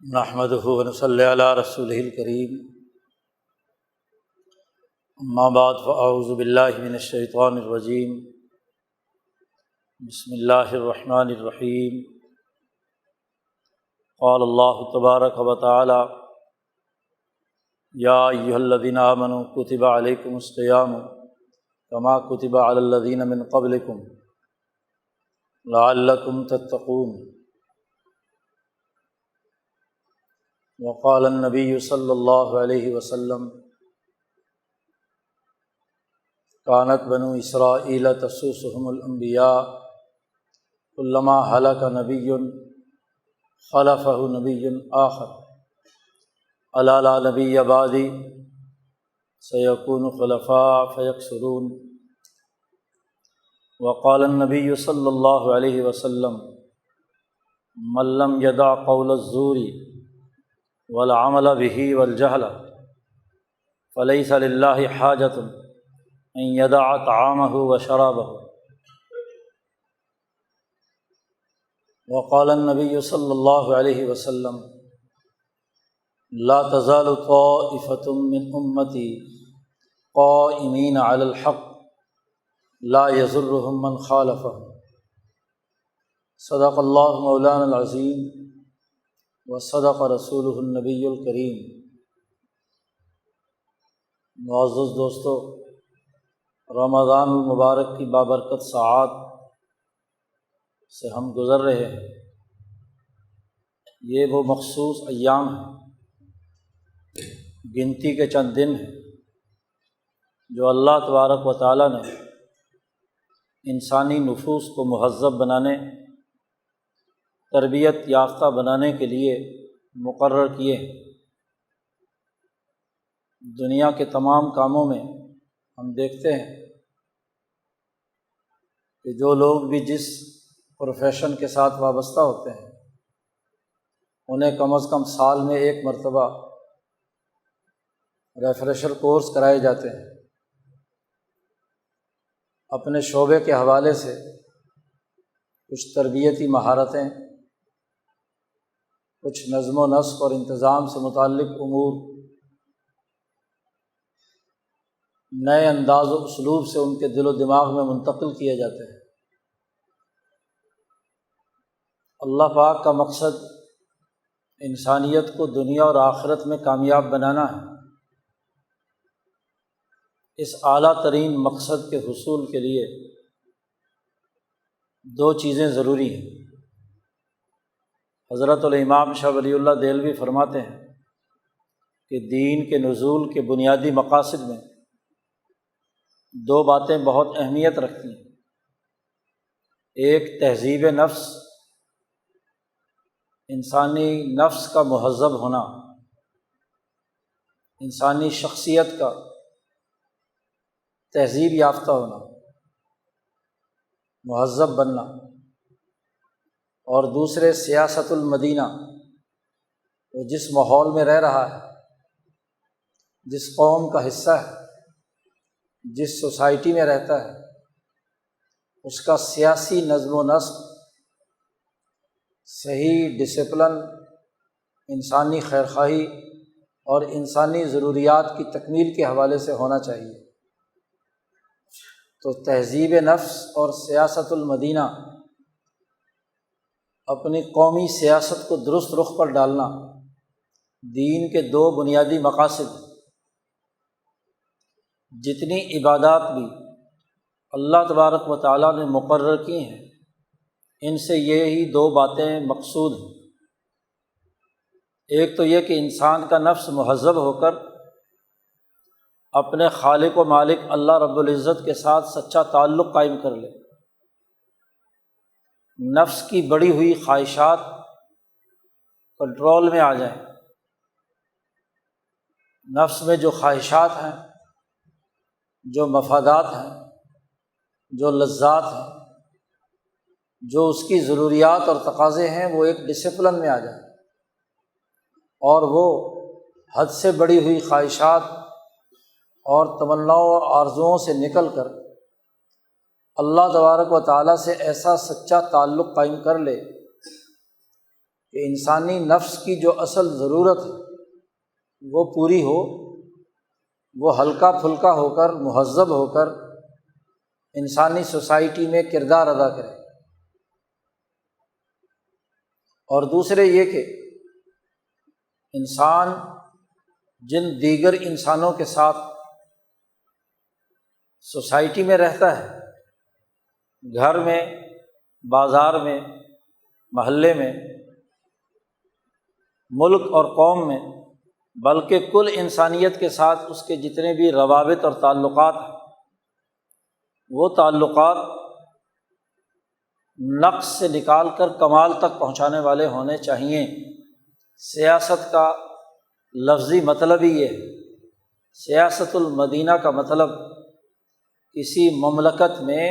نحمدہ ونصلی علی رسولہ الکریم، اما بعد فاعوذ باللہ من الشیطان الرجیم، بسم اللہ الرحمن الرحیم۔ قال اللہ تبارک و تعالی: یا ایھا الذین آمنوا کتب علیکم الصیام کما کتب علی الذین من قبلکم لعلکم تتقون۔ وقال النبی صلی اللہ علیہ وسلم: کانت بنو اسرائیل تسوسهم الانبیاء کلما ہلک نبی خلفہ نبی آخر الا لا نبی بعدی سیکون خلفاء فیکثرون۔ وقال النبی صلی اللہ علیہ وسلم: من لم یدع قول الزور والعمل به والجہل فلیس للہ حاجۃ ان یدع طعامہ وشرابہ۔ وقال النبی صلی اللہ علیہ وسلم: لا تزال طائفۃ من امتی قائمین علی الحق لا یضرهم من خالفهم۔ صدق اللہ مولانا العظیم وصدق رسولہ النبی الکریم۔ معزز دوستو، رمضان المبارک کی بابرکت ساعات سے ہم گزر رہے ہیں۔ یہ وہ مخصوص ایام ہیں، گنتی کے چند دن ہیں جو اللہ تبارک و تعالیٰ نے انسانی نفوس کو مہذب بنانے، تربیت یافتہ بنانے کے لیے مقرر کیے ہیں۔ دنیا کے تمام کاموں میں ہم دیکھتے ہیں کہ جو لوگ بھی جس پروفیشن کے ساتھ وابستہ ہوتے ہیں انہیں کم از کم سال میں ایک مرتبہ ریفریشر کورس کرائے جاتے ہیں، اپنے شعبے کے حوالے سے کچھ تربیتی مہارتیں، کچھ نظم و نسق اور انتظام سے متعلق امور نئے انداز و اسلوب سے ان کے دل و دماغ میں منتقل کیے جاتے ہیں۔ اللہ پاک کا مقصد انسانیت کو دنیا اور آخرت میں کامیاب بنانا ہے۔ اس اعلیٰ ترین مقصد کے حصول کے لیے دو چیزیں ضروری ہیں۔ حضرت الامام شاہ ولی اللہ دہلوی فرماتے ہیں کہ دین کے نزول کے بنیادی مقاصد میں دو باتیں بہت اہمیت رکھتی ہیں۔ ایک تہذیب نفس، انسانی نفس کا مہذب ہونا، انسانی شخصیت کا تہذیب یافتہ ہونا، مہذب بننا، اور دوسرے سیاست المدینہ، وہ جس ماحول میں رہ رہا ہے، جس قوم کا حصہ ہے، جس سوسائٹی میں رہتا ہے، اس کا سیاسی نظم و نسق صحیح ڈسپلن، انسانی خیرخواہی اور انسانی ضروریات کی تکمیل کے حوالے سے ہونا چاہیے۔ تو تہذیب نفس اور سیاست المدینہ، اپنی قومی سیاست کو درست رخ پر ڈالنا، دین کے دو بنیادی مقاصد ہیں۔ جتنی عبادات بھی اللہ تبارک و تعالیٰ نے مقرر کی ہیں، ان سے یہی دو باتیں مقصود ہیں۔ ایک تو یہ کہ انسان کا نفس مہذب ہو کر اپنے خالق و مالک اللہ رب العزت کے ساتھ سچا تعلق قائم کر لے، نفس کی بڑھی ہوئی خواہشات کنٹرول میں آ جائیں۔ نفس میں جو خواہشات ہیں، جو مفادات ہیں، جو لذات ہیں، جو اس کی ضروریات اور تقاضے ہیں، وہ ایک ڈسپلن میں آ جائیں، اور وہ حد سے بڑھی ہوئی خواہشات اور تمناؤں اور آرزوؤں سے نکل کر اللہ تبارک و تعالیٰ سے ایسا سچا تعلق قائم کر لے کہ انسانی نفس کی جو اصل ضرورت ہے وہ پوری ہو، وہ ہلکا پھلکا ہو کر، مہذب ہو کر انسانی سوسائٹی میں کردار ادا کرے، اور دوسرے یہ کہ انسان جن دیگر انسانوں کے ساتھ سوسائٹی میں رہتا ہے، گھر میں، بازار میں، محلے میں، ملک اور قوم میں، بلکہ کل انسانیت کے ساتھ اس کے جتنے بھی روابط اور تعلقات ہیں، وہ تعلقات نقص سے نکال کر کمال تک پہنچانے والے ہونے چاہئیں۔ سیاست کا لفظی مطلب ہی یہ ہے۔ سیاست المدینہ کا مطلب کسی مملکت میں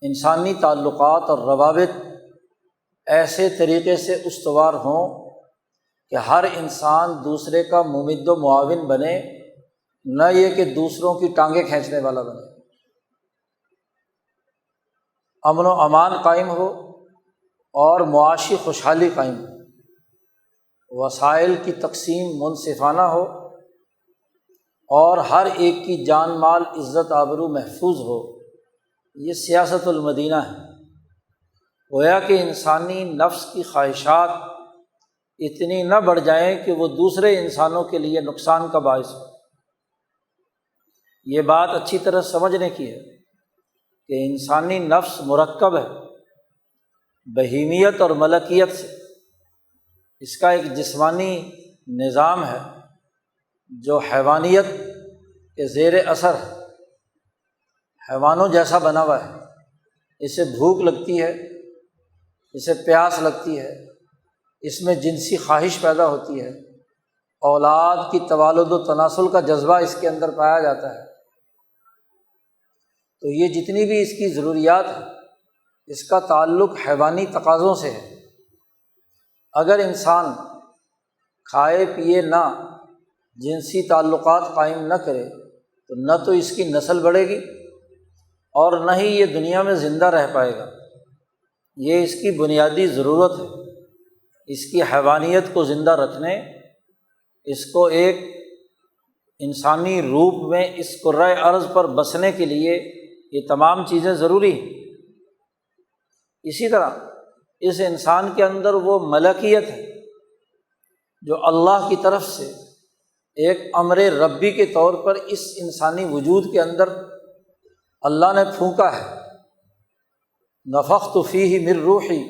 انسانی تعلقات اور روابط ایسے طریقے سے استوار ہوں کہ ہر انسان دوسرے کا ممد و معاون بنے، نہ یہ کہ دوسروں کی ٹانگیں کھینچنے والا بنے۔ امن و امان قائم ہو اور معاشی خوشحالی قائم ہو، وسائل کی تقسیم منصفانہ ہو اور ہر ایک کی جان مال عزت آبرو محفوظ ہو۔ یہ سیاست المدینہ ہے۔ گویا کہ انسانی نفس کی خواہشات اتنی نہ بڑھ جائیں کہ وہ دوسرے انسانوں کے لیے نقصان کا باعث ہو۔ یہ بات اچھی طرح سمجھنے کی ہے کہ انسانی نفس مرکب ہے بہیمیت اور ملکیت سے۔ اس کا ایک جسمانی نظام ہے جو حیوانیت کے زیر اثر ہے، حیوانوں جیسا بنا ہوا ہے۔ اسے بھوک لگتی ہے، اسے پیاس لگتی ہے، اس میں جنسی خواہش پیدا ہوتی ہے، اولاد کی توالد و تناسل کا جذبہ اس کے اندر پایا جاتا ہے۔ تو یہ جتنی بھی اس کی ضروریات ہیں، اس کا تعلق حیوانی تقاضوں سے ہے۔ اگر انسان کھائے پیے نہ، جنسی تعلقات قائم نہ کرے تو نہ تو اس کی نسل بڑھے گی اور نہ ہی یہ دنیا میں زندہ رہ پائے گا۔ یہ اس کی بنیادی ضرورت ہے۔ اس کی حیوانیت کو زندہ رکھنے، اس کو ایک انسانی روپ میں اس کرۂ ارض پر بسنے کے لیے یہ تمام چیزیں ضروری ہیں۔ اسی طرح اس انسان کے اندر وہ ملکیت ہے جو اللہ کی طرف سے ایک امر ربی کے طور پر اس انسانی وجود کے اندر اللہ نے پھونکا ہے۔ نفخت فیہ من روحی،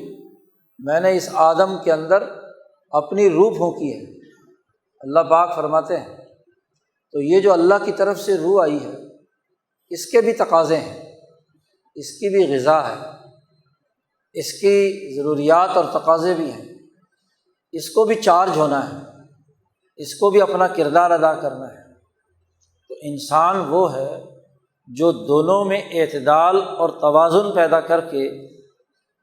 میں نے اس آدم کے اندر اپنی روح پھونکی ہے۔ اللہ پاک فرماتے ہیں تو یہ جو اللہ کی طرف سے روح آئی ہے، اس کے بھی تقاضے ہیں، اس کی بھی غذا ہے، اس کی ضروریات اور تقاضے بھی ہیں، اس کو بھی چارج ہونا ہے، اس کو بھی اپنا کردار ادا کرنا ہے۔ تو انسان وہ ہے جو دونوں میں اعتدال اور توازن پیدا کر کے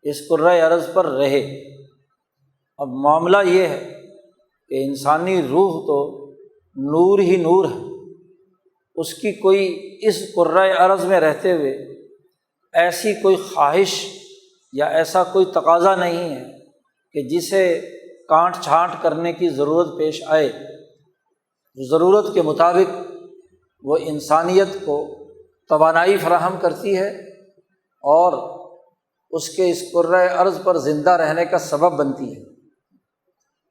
اس کرۂ ارض پر رہے۔ اب معاملہ یہ ہے کہ انسانی روح تو نور ہی نور ہے، اس کی کوئی اس کرۂ ارض میں رہتے ہوئے ایسی کوئی خواہش یا ایسا کوئی تقاضا نہیں ہے کہ جسے کانٹ چھانٹ کرنے کی ضرورت پیش آئے۔ ضرورت کے مطابق وہ انسانیت کو توانائی فراہم کرتی ہے اور اس کے اس کرۂ ارض پر زندہ رہنے کا سبب بنتی ہے۔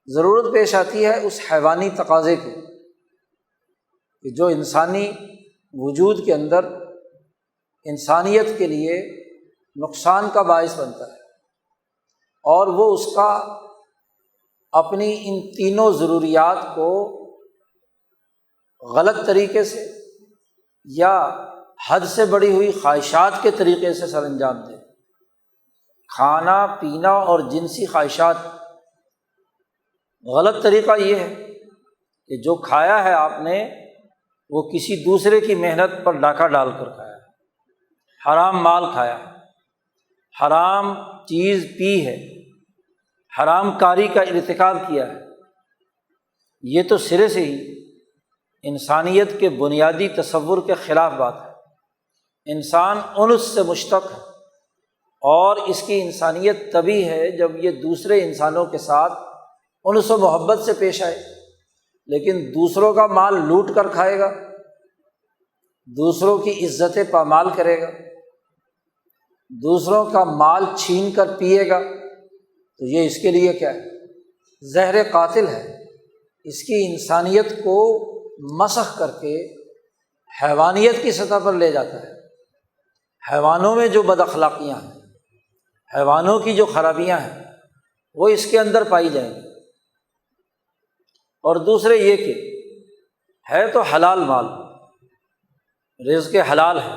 ضرورت پیش آتی ہے اس حیوانی تقاضے کی کہ جو انسانی وجود کے اندر انسانیت کے لیے نقصان کا باعث بنتا ہے، اور وہ اس کا اپنی ان تینوں ضروریات کو غلط طریقے سے یا حد سے بڑھی ہوئی خواہشات کے طریقے سے سر انجام دے۔ کھانا پینا اور جنسی خواہشات، غلط طریقہ یہ ہے کہ جو کھایا ہے آپ نے وہ کسی دوسرے کی محنت پر ڈاکہ ڈال کر کھایا ہے، حرام مال کھایا ہے، حرام چیز پی ہے، حرام کاری کا ارتکاب کیا ہے۔ یہ تو سرے سے ہی انسانیت کے بنیادی تصور کے خلاف بات ہے۔ انسان انس سے مشتق ہے اور اس کی انسانیت تبھی ہے جب یہ دوسرے انسانوں کے ساتھ انس و محبت سے پیش آئے، لیکن دوسروں کا مال لوٹ کر کھائے گا، دوسروں کی عزتیں پامال کرے گا، دوسروں کا مال چھین کر پیے گا، تو یہ اس کے لیے کیا ہے؟ زہر قاتل ہے۔ اس کی انسانیت کو مسخ کر کے حیوانیت کی سطح پر لے جاتا ہے۔ حیوانوں میں جو بد اخلاقیاں ہیں، حیوانوں کی جو خرابیاں ہیں، وہ اس کے اندر پائی جائیں گی۔ اور دوسرے یہ کہ ہے تو حلال مال، رزق حلال ہے،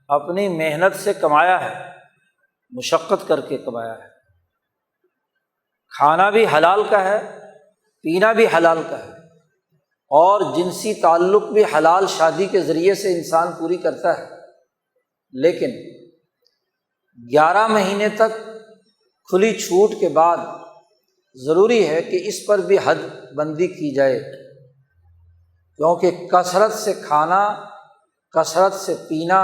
اپنی محنت سے کمایا ہے، مشقت کر کے کمایا ہے، کھانا بھی حلال کا ہے، پینا بھی حلال کا ہے، اور جنسی تعلق بھی حلال شادی کے ذریعے سے انسان پوری کرتا ہے، لیکن 11 مہینے تک کھلی چھوٹ کے بعد ضروری ہے کہ اس پر بھی حد بندی کی جائے، کیونکہ کثرت سے کھانا، کثرت سے پینا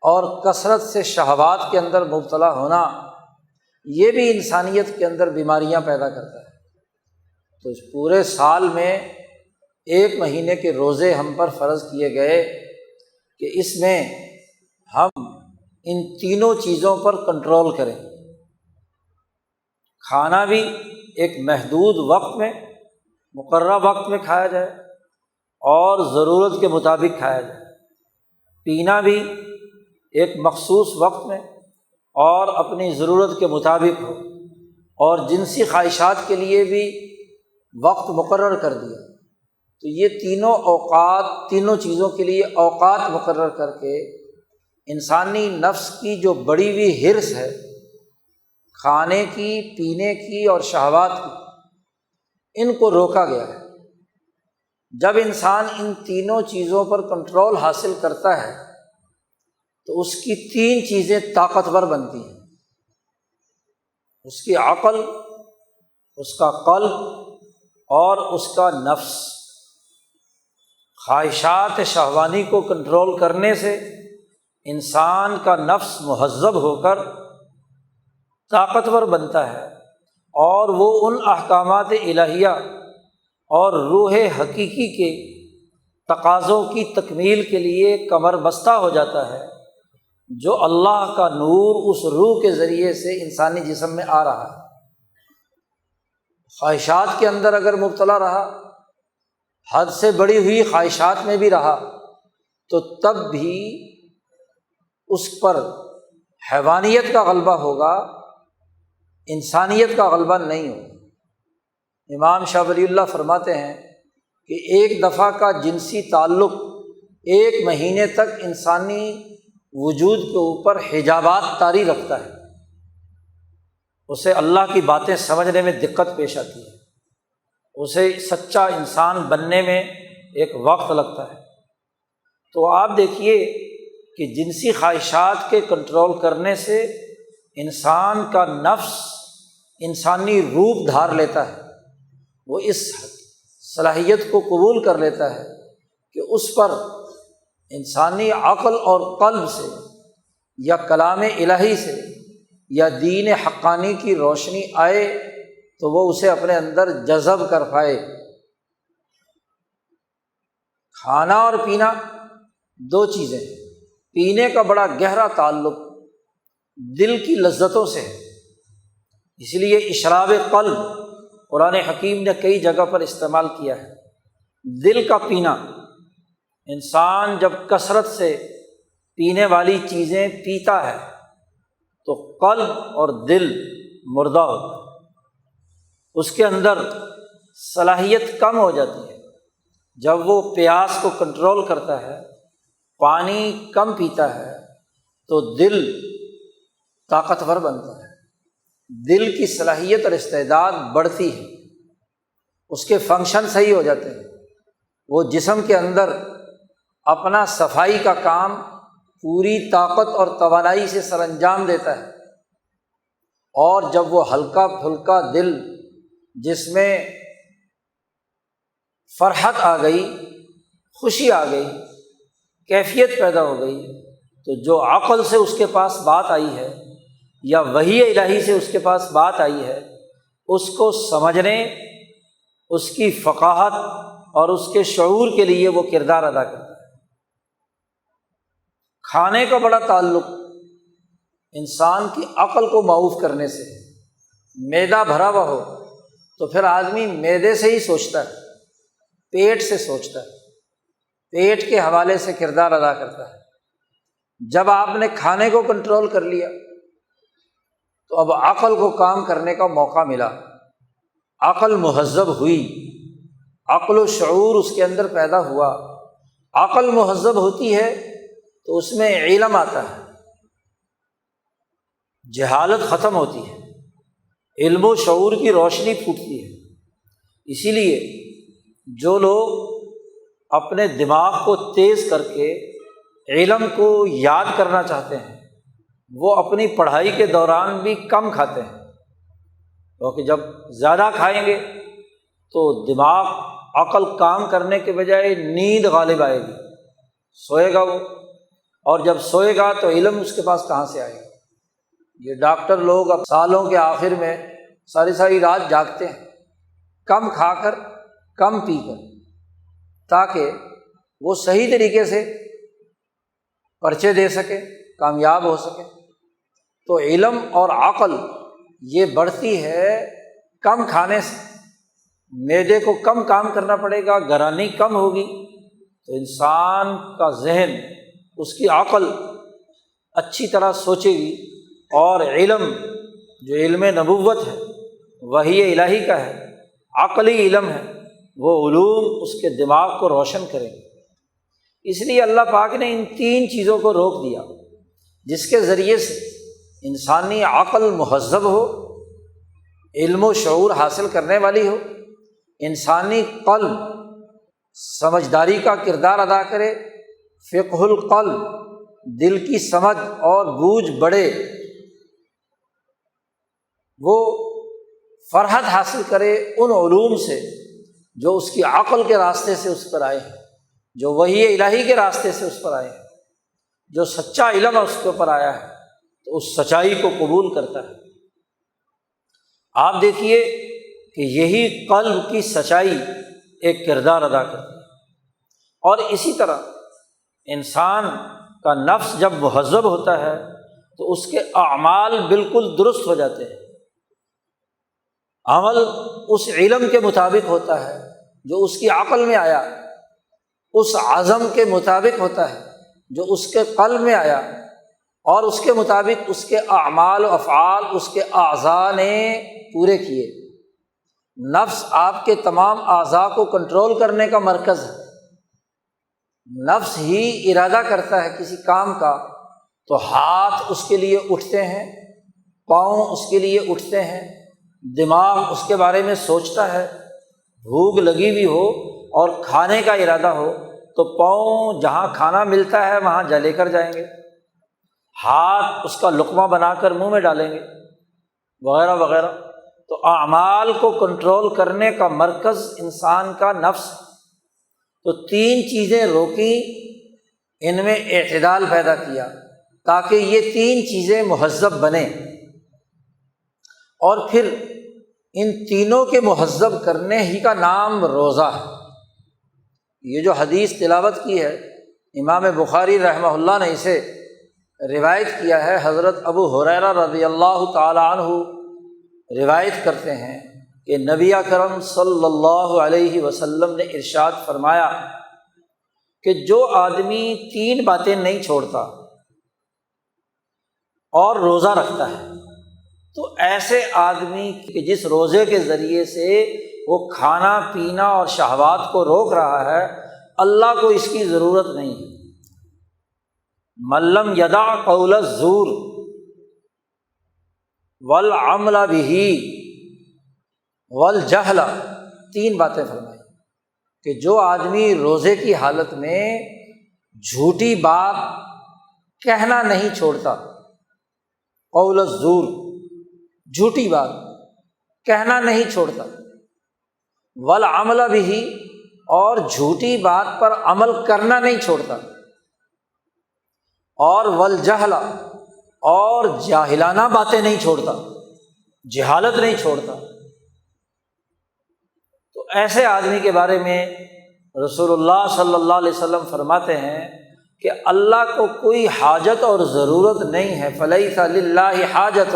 اور کثرت سے شہوات کے اندر مبتلا ہونا، یہ بھی انسانیت کے اندر بیماریاں پیدا کرتا ہے۔ تو اس پورے سال میں 1 مہینے کے روزے ہم پر فرض کیے گئے کہ اس میں ہم ان تینوں چیزوں پر کنٹرول کریں۔ کھانا بھی ایک محدود وقت میں، مقررہ وقت میں کھایا جائے اور ضرورت کے مطابق کھایا جائے، پینا بھی ایک مخصوص وقت میں اور اپنی ضرورت کے مطابق ہو، اور جنسی خواہشات کے لیے بھی وقت مقرر کر دیا۔ تو یہ تینوں اوقات، تینوں چیزوں کے لیے اوقات مقرر کر کے انسانی نفس کی جو بڑی ہوئی حرص ہے، کھانے کی، پینے کی اور شہوات کی، ان کو روکا گیا ہے۔ جب انسان ان تینوں چیزوں پر کنٹرول حاصل کرتا ہے تو اس کی 3 چیزیں طاقتور بنتی ہیں، اس کی عقل، اس کا قلب اور اس کا نفس۔ خواہشات شہوانی کو کنٹرول کرنے سے انسان کا نفس مہذب ہو کر طاقتور بنتا ہے، اور وہ ان احکامات الہیہ اور روح حقیقی کے تقاضوں کی تکمیل کے لیے کمر بستہ ہو جاتا ہے، جو اللہ کا نور اس روح کے ذریعے سے انسانی جسم میں آ رہا ہے۔ خواہشات کے اندر اگر مبتلا رہا، حد سے بڑی ہوئی خواہشات میں بھی رہا، تو تب بھی اس پر حیوانیت کا غلبہ ہوگا، انسانیت کا غلبہ نہیں ہوگا۔ امام شاہ ولی اللہ فرماتے ہیں کہ ایک دفعہ کا جنسی تعلق 1 مہینے تک انسانی وجود کے اوپر حجابات طاری رکھتا ہے، اسے اللہ کی باتیں سمجھنے میں دقت پیش آتی ہے، اسے سچا انسان بننے میں ایک وقت لگتا ہے۔ تو آپ دیکھیے کہ جنسی خواہشات کے کنٹرول کرنے سے انسان کا نفس انسانی روپ دھار لیتا ہے، وہ اس صلاحیت کو قبول کر لیتا ہے کہ اس پر انسانی عقل اور قلب سے یا کلام الہی سے یا دین حقانی کی روشنی آئے تو وہ اسے اپنے اندر جذب کر پائے۔ کھانا اور پینا 2 چیزیں، پینے کا بڑا گہرا تعلق دل کی لذتوں سے ہے، اس لیے اشراب قلب قرآن حکیم نے کئی جگہ پر استعمال کیا ہے۔ دل کا پینا، انسان جب کثرت سے پینے والی چیزیں پیتا ہے تو قلب اور دل مردہ ہوتا ہے، اس کے اندر صلاحیت کم ہو جاتی ہے۔ جب وہ پیاس کو کنٹرول کرتا ہے، پانی کم پیتا ہے، تو دل طاقتور بنتا ہے، دل کی صلاحیت اور استعداد بڑھتی ہے، اس کے فنکشن صحیح ہو جاتے ہیں، وہ جسم کے اندر اپنا صفائی کا کام پوری طاقت اور توانائی سے سر انجام دیتا ہے۔ اور جب وہ ہلکا پھلکا دل جس میں فرحت آ گئی، خوشی آ گئی، کیفیت پیدا ہو گئی، تو جو عقل سے اس کے پاس بات آئی ہے یا وحی الہی سے اس کے پاس بات آئی ہے، اس کو سمجھنے، اس کی فقاہت اور اس کے شعور کے لیے وہ کردار ادا کرتا ہے۔ کھانے کا بڑا تعلق انسان کی عقل کو معوف کرنے سے ہے۔ معدہ بھرا ہوا ہو تو پھر آدمی معدے سے ہی سوچتا ہے، پیٹ سے سوچتا ہے، پیٹ کے حوالے سے کردار ادا کرتا ہے۔ جب آپ نے کھانے کو کنٹرول کر لیا تو اب عقل کو کام کرنے کا موقع ملا، عقل مہذب ہوئی، عقل و شعور اس کے اندر پیدا ہوا۔ عقل مہذب ہوتی ہے تو اس میں علم آتا ہے، جہالت ختم ہوتی ہے، علم و شعور کی روشنی پھوٹتی ہے۔ اسی لیے جو لوگ اپنے دماغ کو تیز کر کے علم کو یاد کرنا چاہتے ہیں وہ اپنی پڑھائی کے دوران بھی کم کھاتے ہیں، کیونکہ جب زیادہ کھائیں گے تو دماغ عقل کام کرنے کے بجائے نیند غالب آئے گی، سوئے گا وہ، اور جب سوئے گا تو علم اس کے پاس کہاں سے آئے گا۔ یہ ڈاکٹر لوگ اب سالوں کے آخر میں ساری رات جاگتے ہیں، کم کھا کر کم پی کر، تاکہ وہ صحیح طریقے سے پرچے دے سکے، کامیاب ہو سکے۔ تو علم اور عقل یہ بڑھتی ہے کم کھانے سے، معدے کو کم کام کرنا پڑے گا، گرانی کم ہوگی تو انسان کا ذہن، اس کی عقل اچھی طرح سوچے گی، اور علم جو علم نبوت ہے، وحی الہی کا ہے، عقلی علم ہے، وہ علوم اس کے دماغ کو روشن کریں گے۔ اس لیے اللہ پاک نے ان تین چیزوں کو روک دیا جس کے ذریعے سے انسانی عقل مہذب ہو، علم و شعور حاصل کرنے والی ہو، انسانی قلب سمجھداری کا کردار ادا کرے، فقہ القلب، دل کی سمجھ اور بوجھ بڑھے، وہ فرحت حاصل کرے ان علوم سے جو اس کی عقل کے راستے سے اس پر آئے ہیں، جو وحی الہی کے راستے سے اس پر آئے ہیں، جو سچا علم اس کے اوپر آیا ہے تو اس سچائی کو قبول کرتا ہے۔ آپ دیکھیے کہ یہی قلب کی سچائی ایک کردار ادا کرتی ہے، اور اسی طرح انسان کا نفس جب مہذب ہوتا ہے تو اس کے اعمال بالکل درست ہو جاتے ہیں، عمل اس علم کے مطابق ہوتا ہے جو اس کی عقل میں آیا، اس عزم کے مطابق ہوتا ہے جو اس کے قلب میں آیا، اور اس کے مطابق اس کے اعمال و افعال اس کے اعضاء نے پورے کیے۔ نفس آپ کے تمام اعضاء کو کنٹرول کرنے کا مرکز ہے، نفس ہی ارادہ کرتا ہے کسی کام کا تو ہاتھ اس کے لیے اٹھتے ہیں، پاؤں اس کے لیے اٹھتے ہیں، دماغ اس کے بارے میں سوچتا ہے، بھوک لگی ہوئی ہو اور کھانے کا ارادہ ہو تو پاؤں جہاں کھانا ملتا ہے وہاں جا لے کر جائیں گے، ہاتھ اس کا لقمہ بنا کر منہ میں ڈالیں گے، وغیرہ وغیرہ۔ تو اعمال کو کنٹرول کرنے کا مرکز انسان کا نفس ہے۔ تو تین چیزیں روکی، ان میں اعتدال پیدا کیا تاکہ یہ تین چیزیں مہذب بنیں، اور پھر ان تینوں کے مہذب کرنے ہی کا نام روزہ ہے۔ یہ جو حدیث تلاوت کی ہے امام بخاری رحمہ اللہ نے اسے روایت کیا ہے، حضرت ابو ہریرہ رضی اللہ تعالی عنہ روایت کرتے ہیں کہ نبی اکرم صلی اللہ علیہ وسلم نے ارشاد فرمایا کہ جو آدمی تین باتیں نہیں چھوڑتا اور روزہ رکھتا ہے تو ایسے آدمی کہ جس روزے کے ذریعے سے وہ کھانا پینا اور شہوات کو روک رہا ہے، اللہ کو اس کی ضرورت نہیں ہے۔ من لم یدع قول الزور والعمل بہ والجہل، تین باتیں فرمائی کہ جو آدمی روزے کی حالت میں جھوٹی بات کہنا نہیں چھوڑتا، قول الزور، جھوٹی بات کہنا نہیں چھوڑتا، والعمل بہ، اور جھوٹی بات پر عمل کرنا نہیں چھوڑتا، اور والجہل، اور جاہلانہ باتیں نہیں چھوڑتا، جہالت نہیں چھوڑتا۔ تو ایسے آدمی کے بارے میں رسول اللہ صلی اللہ علیہ وسلم فرماتے ہیں کہ اللہ کو کوئی حاجت اور ضرورت نہیں ہے، فلیس للہ حاجۃ،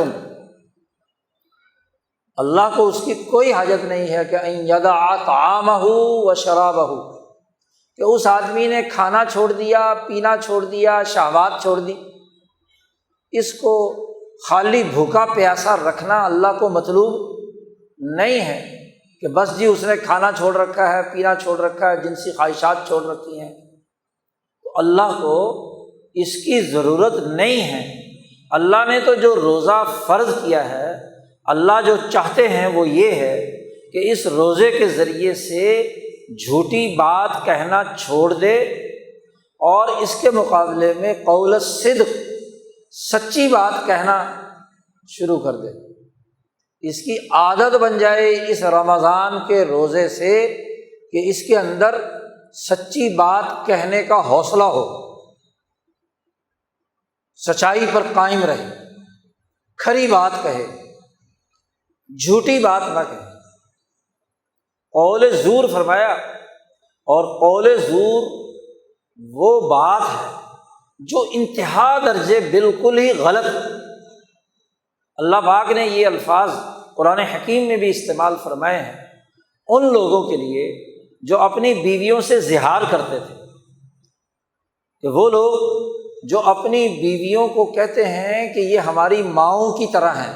اللہ کو اس کی کوئی حاجت نہیں ہے کہ ان یدع طعامہ و شرابہ، کہ اس آدمی نے کھانا چھوڑ دیا، پینا چھوڑ دیا، شہوات چھوڑ دی۔ اس کو خالی بھوکا پیاسا رکھنا اللہ کو مطلوب نہیں ہے کہ بس جی اس نے کھانا چھوڑ رکھا ہے، پینا چھوڑ رکھا ہے، جنسی خواہشات چھوڑ رکھی ہیں، تو اللہ کو اس کی ضرورت نہیں ہے۔ اللہ نے تو جو روزہ فرض کیا ہے، اللہ جو چاہتے ہیں وہ یہ ہے کہ اس روزے کے ذریعے سے جھوٹی بات کہنا چھوڑ دے اور اس کے مقابلے میں قول الصدق، سچی بات کہنا شروع کر دے۔ اس کی عادت بن جائے اس رمضان کے روزے سے کہ اس کے اندر سچی بات کہنے کا حوصلہ ہو، سچائی پر قائم رہے، کھری بات کہے، جھوٹی بات نہ کہے۔ قول زور فرمایا، اور قول زور وہ بات ہے جو انتہا درجے بالکل ہی غلط۔ اللہ پاک نے یہ الفاظ قرآن حکیم میں بھی استعمال فرمائے ہیں ان لوگوں کے لیے جو اپنی بیویوں سے زہار کرتے تھے، کہ وہ لوگ جو اپنی بیویوں کو کہتے ہیں کہ یہ ہماری ماؤں کی طرح ہیں،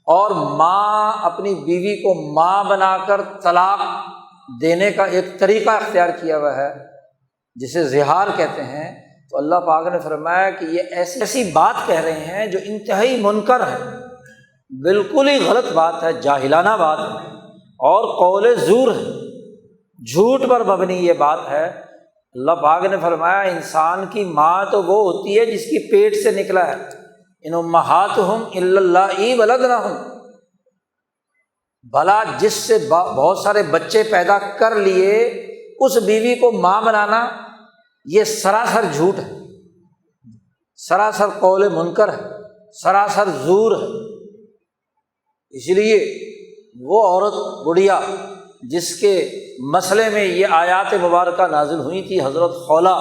اور ماں اپنی بیوی کو ماں بنا کر طلاق دینے کا ایک طریقہ اختیار کیا ہوا ہے جسے زہار کہتے ہیں، تو اللہ پاک نے فرمایا کہ یہ ایسی بات کہہ رہے ہیں جو انتہائی منکر ہے، بالکل ہی غلط بات ہے، جاہلانہ بات ہے، اور قول زور ہے، جھوٹ پر مبنی یہ بات ہے۔ اللہ پاک نے فرمایا انسان کی ماں تو وہ ہوتی ہے جس کی پیٹ سے نکلا ہے، ان امہاتہم الا اللائی ولدنہم، بھلا جس سے بہت سارے بچے پیدا کر لیے اس بیوی کو ماں بنانا یہ سراسر جھوٹ ہے، سراسر قول منکر ہے، سراسر زور ہے۔ اس لیے وہ عورت بڑھیا جس کے مسئلے میں یہ آیات مبارکہ نازل ہوئی تھی، حضرت خولہ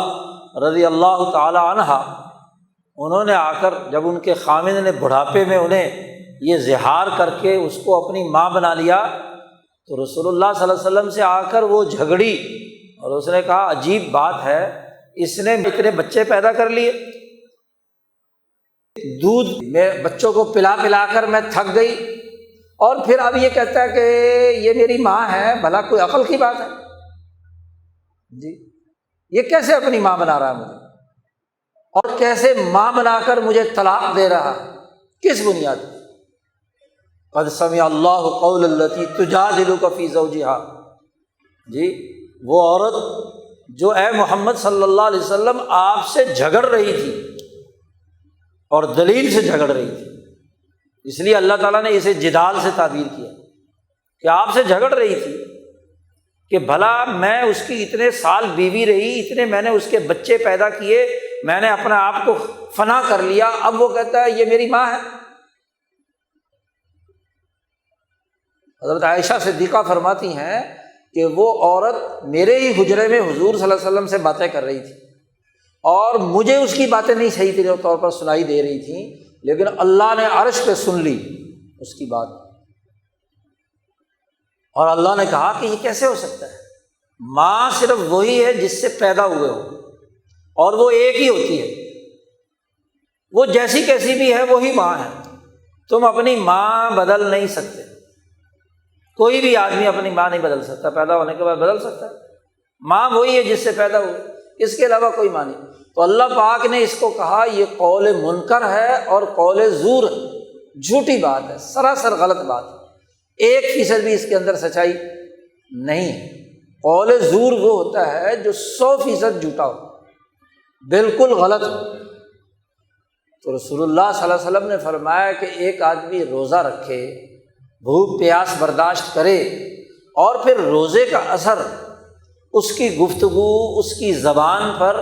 رضی اللہ تعالی عنہا، انہوں نے آ کر جب ان کے خامد نے بڑھاپے میں انہیں یہ زہار کر کے اس کو اپنی ماں بنا لیا، تو رسول اللہ صلی اللہ علیہ وسلم سے آ کر وہ جھگڑی، اور اس نے کہا عجیب بات ہے، اس نے اتنے بچے پیدا کر لیے، دودھ میں بچوں کو پلا پلا کر میں تھک گئی، اور پھر اب یہ کہتا ہے کہ یہ میری ماں ہے، بھلا کوئی عقل کی بات ہے؟ جی یہ کیسے اپنی ماں بنا رہا ہے مجھے، اور کیسے ماں بنا کر مجھے طلاق دے رہا ہے، کس بنیاد پر؟ قد سمع اللہ قول التی تجادلک فی زوجہا، جی وہ عورت جو اے محمد صلی اللہ علیہ وسلم آپ سے جھگڑ رہی تھی اور دلیل سے جھگڑ رہی تھی، اس لیے اللہ تعالیٰ نے اسے جدال سے تعبیر کیا کہ آپ سے جھگڑ رہی تھی کہ بھلا میں اس کی اتنے سال بیوی رہی، اتنے میں نے اس کے بچے پیدا کیے، میں نے اپنے آپ کو فنا کر لیا، اب وہ کہتا ہے یہ میری ماں ہے۔ حضرت عائشہ صدیقہ فرماتی ہیں کہ وہ عورت میرے ہی حجرے میں حضور صلی اللہ علیہ وسلم سے باتیں کر رہی تھی، اور مجھے اس کی باتیں نہیں صحیح طور پر سنائی دے رہی تھیں، لیکن اللہ نے عرش پہ سن لی اس کی بات، اور اللہ نے کہا کہ یہ کیسے ہو سکتا ہے، ماں صرف وہی ہے جس سے پیدا ہوئے ہو، اور وہ ایک ہی ہوتی ہے، وہ جیسی کیسی بھی ہے وہی ماں ہے، تم اپنی ماں بدل نہیں سکتے، کوئی بھی آدمی اپنی ماں نہیں بدل سکتا، پیدا ہونے کے بعد بدل سکتا ہے، ماں وہی ہے جس سے پیدا ہوئے، اس کے علاوہ کوئی ماں نہیں۔ تو اللہ پاک نے اس کو کہا یہ قول منکر ہے اور قول زور ہے، جھوٹی بات ہے، سراسر غلط بات ہے، 1% بھی اس کے اندر سچائی نہیں ہے۔ قول زور وہ ہوتا ہے جو 100% جھوٹا ہو، بالکل غلط ہو۔ تو رسول اللہ صلی اللہ علیہ وسلم نے فرمایا کہ ایک آدمی روزہ رکھے، بھوک پیاس برداشت کرے، اور پھر روزے کا اثر اس کی گفتگو، اس کی زبان پر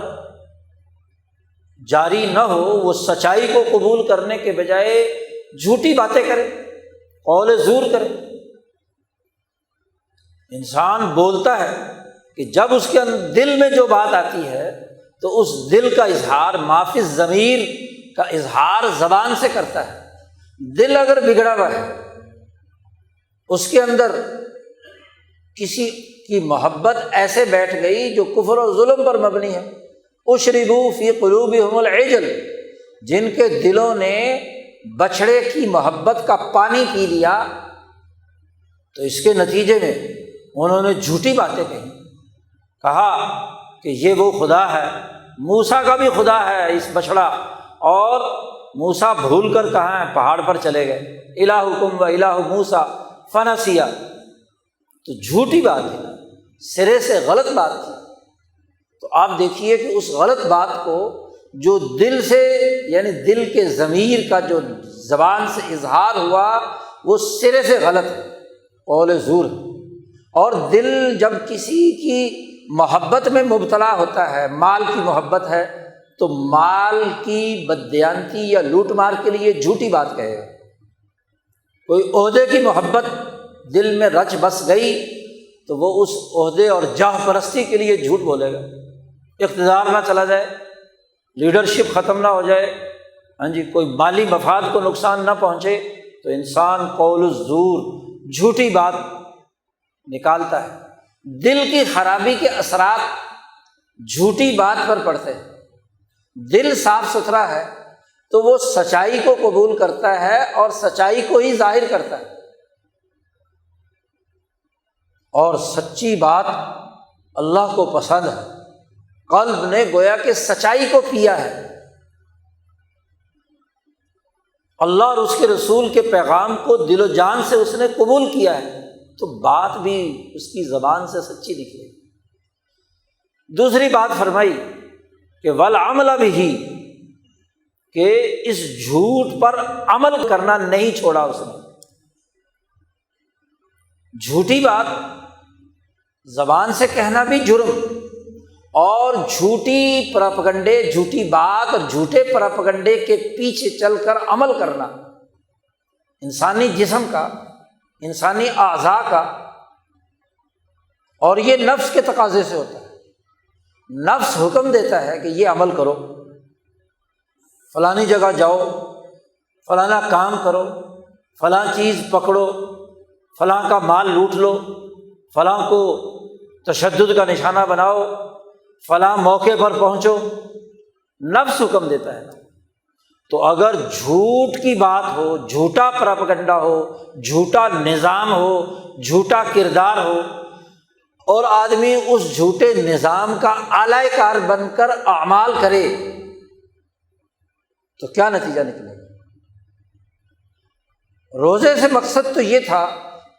جاری نہ ہو، وہ سچائی کو قبول کرنے کے بجائے جھوٹی باتیں کرے، قول زور کرے۔ انسان بولتا ہے کہ جب اس کے دل میں جو بات آتی ہے تو اس دل کا اظہار ما فی الضمیر کا اظہار زبان سے کرتا ہے۔ دل اگر بگڑا ہوا ہے، اس کے اندر کسی کی محبت ایسے بیٹھ گئی جو کفر و ظلم پر مبنی ہے، اشربوا فی قلوبہم العجل، جن کے دلوں نے بچھڑے کی محبت کا پانی پی لیا، تو اس کے نتیجے میں انہوں نے جھوٹی باتیں کہی، کہا کہ یہ وہ خدا ہے، موسیٰ کا بھی خدا ہے اس بچھڑا، اور موسیٰ بھول کر کہاں ہے، پہاڑ پر چلے گئے، الہکم و الہ موسیٰ فنسیٰ، تو جھوٹی بات ہے، سرے سے غلط بات تھی۔ تو آپ دیکھیے کہ اس غلط بات کو جو دل سے، یعنی دل کے ضمیر کا جو زبان سے اظہار ہوا، وہ سرے سے غلط ہے، قول زور ہے۔ اور دل جب کسی کی محبت میں مبتلا ہوتا ہے، مال کی محبت ہے، تو مال کی بددیانتی یا لوٹ مار کے لیے جھوٹی بات کہے گا۔ کوئی عہدے کی محبت دل میں رچ بس گئی تو وہ اس عہدے اور جاہ پرستی کے لیے جھوٹ بولے گا، اقتدار نہ چلا جائے، لیڈرشپ ختم نہ ہو جائے، کوئی مالی مفاد کو نقصان نہ پہنچے، تو انسان قول الزور، جھوٹی بات نکالتا ہے۔ دل کی خرابی کے اثرات جھوٹی بات پر پڑتے ہیں۔ دل صاف ستھرا ہے تو وہ سچائی کو قبول کرتا ہے اور سچائی کو ہی ظاہر کرتا ہے، اور سچی بات اللہ کو پسند ہے۔ قلب نے گویا کہ سچائی کو پیا ہے، اللہ اور اس کے رسول کے پیغام کو دل و جان سے اس نے قبول کیا ہے، تو بات بھی اس کی زبان سے سچی نکلے گی۔ دوسری بات فرمائی کہ والعمل بہ، کہ اس جھوٹ پر عمل کرنا نہیں چھوڑا اس نے۔ جھوٹی بات زبان سے کہنا بھی جرم، اور جھوٹی پراپگنڈے، جھوٹی بات اور جھوٹے پراپگنڈے کے پیچھے چل کر عمل کرنا انسانی جسم کا، انسانی اعضاء کا، اور یہ نفس کے تقاضے سے ہوتا ہے۔ نفس حکم دیتا ہے کہ یہ عمل کرو، فلانی جگہ جاؤ، فلانا کام کرو، فلاں چیز پکڑو، فلاں کا مال لوٹ لو، فلاں کو تشدد کا نشانہ بناؤ، فلاں موقع پر پہنچو، نفس حکم دیتا ہے۔ تو اگر جھوٹ کی بات ہو، جھوٹا پراپگنڈا ہو، جھوٹا نظام ہو، جھوٹا کردار ہو، اور آدمی اس جھوٹے نظام کا اعلی کار بن کر اعمال کرے، تو کیا نتیجہ نکلے گا؟ روزے سے مقصد تو یہ تھا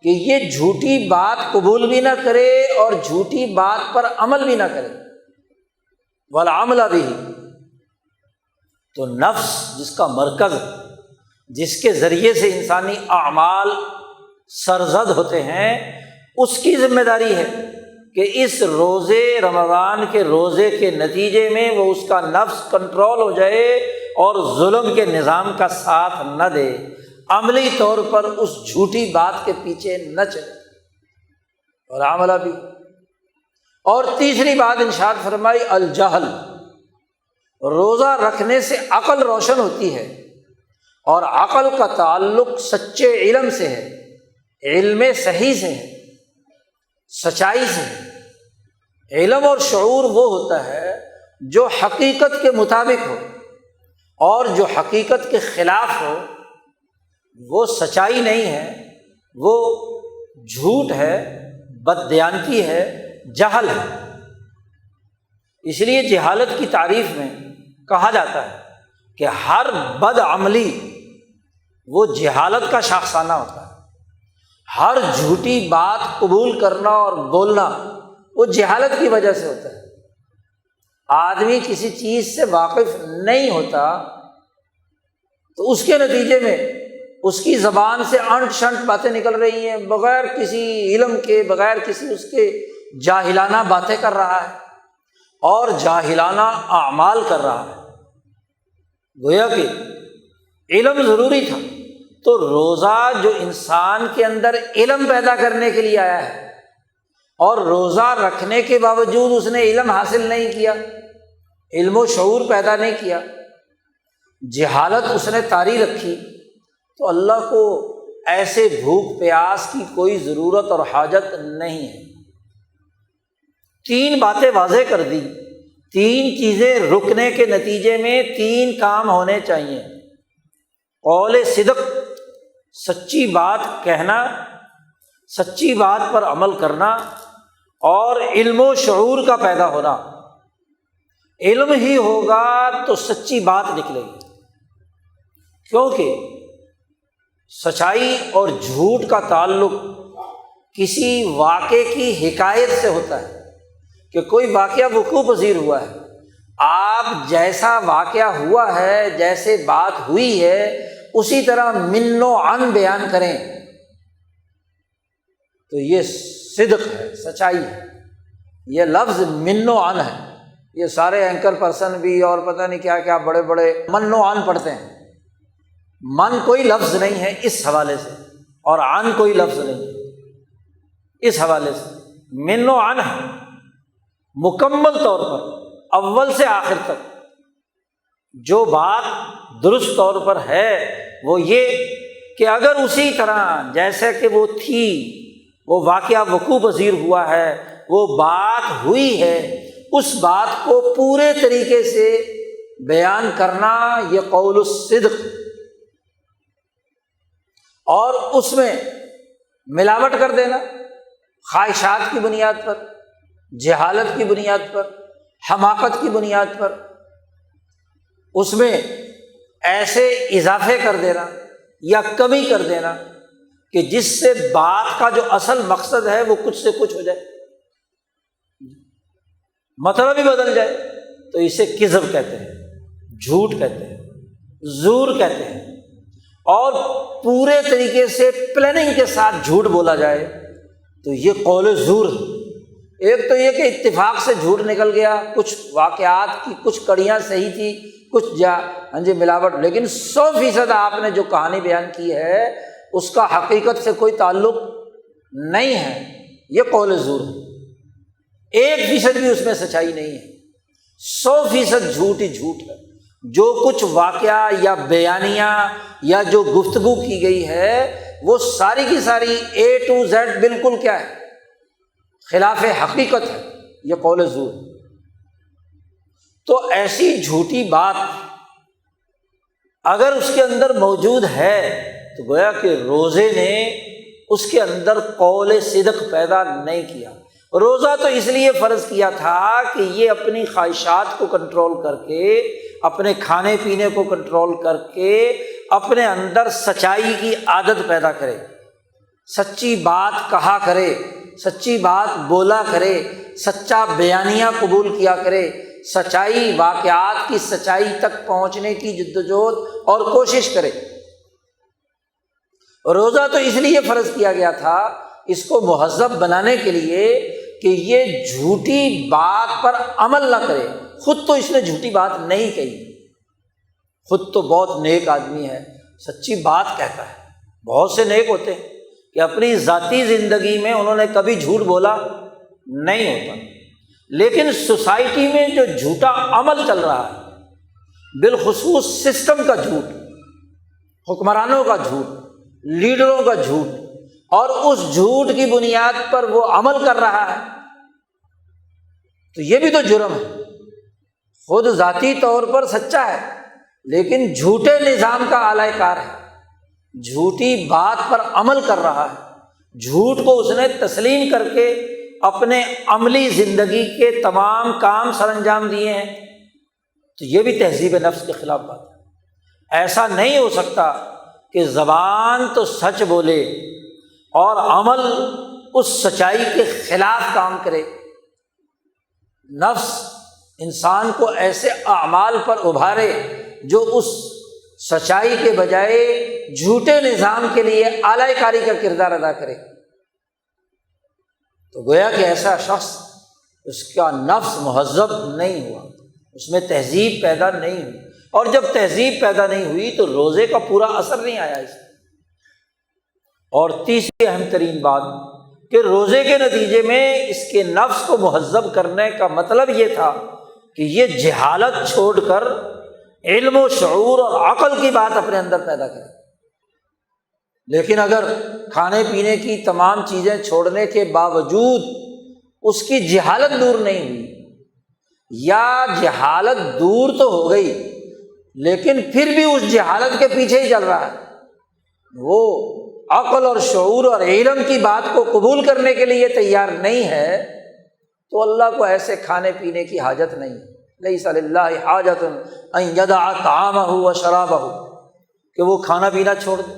کہ یہ جھوٹی بات قبول بھی نہ کرے اور جھوٹی بات پر عمل بھی نہ کرے، والعمل بہ۔ تو نفس جس کا مرکز، جس کے ذریعے سے انسانی اعمال سرزد ہوتے ہیں، اس کی ذمہ داری ہے کہ اس روزے رمضان کے روزے کے نتیجے میں وہ اس کا نفس کنٹرول ہو جائے اور ظلم کے نظام کا ساتھ نہ دے، عملی طور پر اس جھوٹی بات کے پیچھے نہ چلے، اور عمل بھی۔ اور تیسری بات ارشاد فرمائی الجہل، روزہ رکھنے سے عقل روشن ہوتی ہے، اور عقل کا تعلق سچے علم سے ہے، علم صحیح سے ہے، سچائی سے ہے۔ علم اور شعور وہ ہوتا ہے جو حقیقت کے مطابق ہو، اور جو حقیقت کے خلاف ہو وہ سچائی نہیں ہے، وہ جھوٹ ہے، بددیانتی ہے، جہل ہے۔ اس لیے جہالت کی تعریف میں کہا جاتا ہے کہ ہر بد عملی وہ جہالت کا شاخسانہ ہوتا ہے، ہر جھوٹی بات قبول کرنا اور بولنا وہ جہالت کی وجہ سے ہوتا ہے۔ آدمی کسی چیز سے واقف نہیں ہوتا تو اس کے نتیجے میں اس کی زبان سے انٹ شنٹ باتیں نکل رہی ہیں، بغیر کسی علم کے، بغیر کسی اس کے، جاہلانہ باتیں کر رہا ہے اور جاہلانہ اعمال کر رہا ہے۔ گویا کہ علم ضروری تھا، تو روزہ جو انسان کے اندر علم پیدا کرنے کے لیے آیا ہے، اور روزہ رکھنے کے باوجود اس نے علم حاصل نہیں کیا، علم و شعور پیدا نہیں کیا، جہالت اس نے طاری رکھی، تو اللہ کو ایسے بھوک پیاس کی کوئی ضرورت اور حاجت نہیں ہے۔ 3 باتیں واضح کر دی، 3 چیزیں رکنے کے نتیجے میں 3 کام ہونے چاہیے: قول صدق، سچی بات کہنا، سچی بات پر عمل کرنا، اور علم و شعور کا پیدا ہونا۔ علم ہی ہوگا تو سچی بات نکلے گی، کیونکہ سچائی اور جھوٹ کا تعلق کسی واقعے کی حکایت سے ہوتا ہے، کہ کوئی واقعہ وقوع پذیر ہوا ہے، آپ جیسا واقعہ ہوا ہے، جیسے بات ہوئی ہے، اسی طرح من و عن بیان کریں، تو یہ صدق ہے، سچائی ہے۔ یہ لفظ من و عن ہے، یہ سارے اینکر پرسن بھی اور پتہ نہیں کیا کیا بڑے بڑے من و عن پڑھتے ہیں۔ من کوئی لفظ نہیں ہے اس حوالے سے، اور عن کوئی لفظ نہیں ہے اس حوالے سے، من و عن ہے مکمل طور پر، اول سے آخر تک جو بات درست طور پر ہے وہ یہ کہ اگر اسی طرح جیسے کہ وہ تھی، وہ واقعہ وقوع پذیر ہوا ہے، وہ بات ہوئی ہے، اس بات کو پورے طریقے سے بیان کرنا، یہ قول الصدق۔ اور اس میں ملاوٹ کر دینا خواہشات کی بنیاد پر، جہالت کی بنیاد پر، حماقت کی بنیاد پر، اس میں ایسے اضافے کر دینا یا کمی کر دینا کہ جس سے بات کا جو اصل مقصد ہے وہ کچھ سے کچھ ہو جائے، مطلب ہی بدل جائے، تو اسے کذب کہتے ہیں، جھوٹ کہتے ہیں، زور کہتے ہیں۔ اور پورے طریقے سے پلاننگ کے ساتھ جھوٹ بولا جائے تو یہ قول زور ہے۔ ایک تو یہ کہ اتفاق سے جھوٹ نکل گیا، کچھ واقعات کی کچھ کڑیاں صحیح تھی، کچھ ملاوٹ، لیکن 100% آپ نے جو کہانی بیان کی ہے اس کا حقیقت سے کوئی تعلق نہیں ہے، یہ قول زور ہے۔ 1% بھی اس میں سچائی نہیں ہے، 100% جھوٹ ہی جھوٹ ہے۔ جو کچھ واقعہ یا بیانیہ یا جو گفتگو کی گئی ہے وہ ساری کی ساری A to Z بالکل کیا ہے؟ خلاف حقیقت ہے، یہ قول زور۔ تو ایسی جھوٹی بات اگر اس کے اندر موجود ہے تو گویا کہ روزے نے اس کے اندر قول صدق پیدا نہیں کیا۔ روزہ تو اس لیے فرض کیا تھا کہ یہ اپنی خواہشات کو کنٹرول کر کے، اپنے کھانے پینے کو کنٹرول کر کے اپنے اندر سچائی کی عادت پیدا کرے، سچی بات کہا کرے، سچی بات بولا کرے، سچا بیانیہ قبول کیا کرے، سچائی واقعات کی سچائی تک پہنچنے کی جدوجہد اور کوشش کرے۔ روزہ تو اس لیے فرض کیا گیا تھا اس کو مہذب بنانے کے لیے کہ یہ جھوٹی بات پر عمل نہ کرے۔ خود تو اس نے جھوٹی بات نہیں کہی، خود تو بہت نیک آدمی ہے، سچی بات کہتا ہے۔ بہت سے نیک ہوتے ہیں کہ اپنی ذاتی زندگی میں انہوں نے کبھی جھوٹ بولا نہیں ہوتا، لیکن سوسائٹی میں جو جھوٹا عمل چل رہا ہے، بالخصوص سسٹم کا جھوٹ، حکمرانوں کا جھوٹ، لیڈروں کا جھوٹ، اور اس جھوٹ کی بنیاد پر وہ عمل کر رہا ہے، تو یہ بھی تو جرم ہے۔ خود ذاتی طور پر سچا ہے لیکن جھوٹے نظام کا اعلی کار ہے، جھوٹی بات پر عمل کر رہا ہے، جھوٹ کو اس نے تسلیم کر کے اپنے عملی زندگی کے تمام کام سر انجام دیے ہیں، تو یہ بھی تہذیب نفس کے خلاف بات ہے۔ ایسا نہیں ہو سکتا کہ زبان تو سچ بولے اور عمل اس سچائی کے خلاف کام کرے۔ نفس انسان کو ایسے اعمال پر ابھارے جو اس سچائی کے بجائے جھوٹے نظام کے لیے اعلی کاری کا کردار ادا کرے، تو گویا کہ ایسا شخص، اس کا نفس مہذب نہیں ہوا، اس میں تہذیب پیدا نہیں ہوئی۔ اور جب تہذیب پیدا نہیں ہوئی تو روزے کا پورا اثر نہیں آیا اس میں۔ اور تیسری اہم ترین بات کہ روزے کے نتیجے میں اس کے نفس کو مہذب کرنے کا مطلب یہ تھا کہ یہ جہالت چھوڑ کر علم و شعور اور عقل کی بات اپنے اندر پیدا کرے۔ لیکن اگر کھانے پینے کی تمام چیزیں چھوڑنے کے باوجود اس کی جہالت دور نہیں ہوئی، یا جہالت دور تو ہو گئی لیکن پھر بھی اس جہالت کے پیچھے ہی چل رہا ہے، وہ عقل اور شعور اور علم کی بات کو قبول کرنے کے لیے تیار نہیں ہے، تو اللہ کو ایسے کھانے پینے کی حاجت نہیں ہے۔ لیس للہ حاجۃ ان یدع طعامہ وشرابہ، کہ وہ کھانا پینا چھوڑ دے۔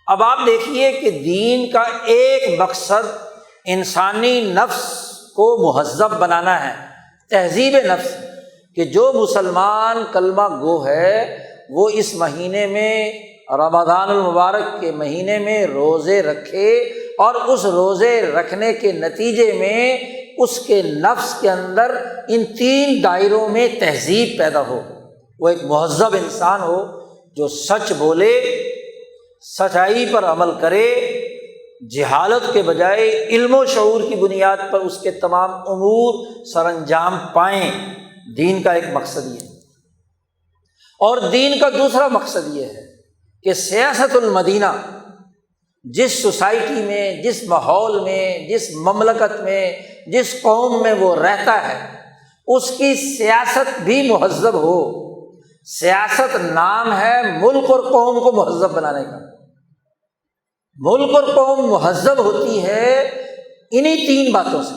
اب آپ دیکھیے کہ دین کا ایک مقصد انسانی نفس کو مہذب بنانا ہے، تہذیب نفس، کہ جو مسلمان کلمہ گو ہے وہ اس مہینے میں، رمضان المبارک کے مہینے میں روزے رکھے، اور اس روزے رکھنے کے نتیجے میں اس کے نفس کے اندر ان تین دائروں میں تہذیب پیدا ہو، وہ ایک مہذب انسان ہو جو سچ بولے، سچائی پر عمل کرے، جہالت کے بجائے علم و شعور کی بنیاد پر اس کے تمام امور سر انجام پائیں۔ دین کا ایک مقصد یہ ہے۔ اور دین کا دوسرا مقصد یہ ہے کہ سیاست المدینہ، جس سوسائٹی میں، جس ماحول میں، جس مملکت میں، جس قوم میں وہ رہتا ہے، اس کی سیاست بھی مہذب ہو۔ سیاست نام ہے ملک اور قوم کو مہذب بنانے کا۔ ملک اور قوم مہذب ہوتی ہے انہی تین باتوں سے: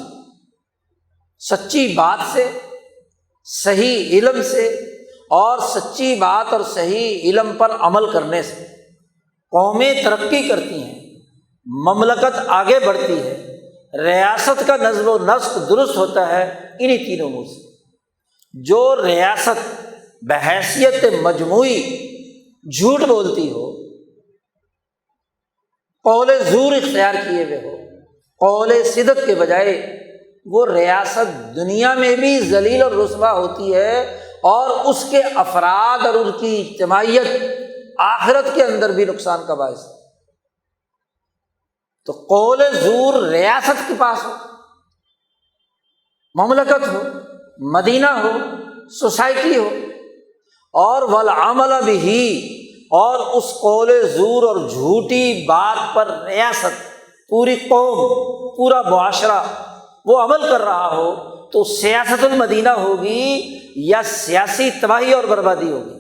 سچی بات سے، صحیح علم سے، اور سچی بات اور صحیح علم پر عمل کرنے سے۔ قومیں ترقی کرتی ہیں، مملکت آگے بڑھتی ہے، ریاست کا نظم و نسق درست ہوتا ہے انہی تین امور سے۔ جو ریاست بحیثیت مجموعی جھوٹ بولتی ہو، قول زور اختیار کیے ہوئے ہو، قول صدق کے بجائے، وہ ریاست دنیا میں بھی ذلیل اور رسوا ہوتی ہے، اور اس کے افراد اور ان کی اجتماعیت آخرت کے اندر بھی نقصان کا باعث ہے۔ تو قول زور ریاست کے پاس ہو، مملکت ہو، مدینہ ہو، سوسائٹی ہو، اور والعمل بہ، اور اس قول زور اور جھوٹی بات پر ریاست، پوری قوم، پورا معاشرہ وہ عمل کر رہا ہو، تو سیاست المدینہ ہوگی یا سیاسی تباہی اور بربادی ہوگی۔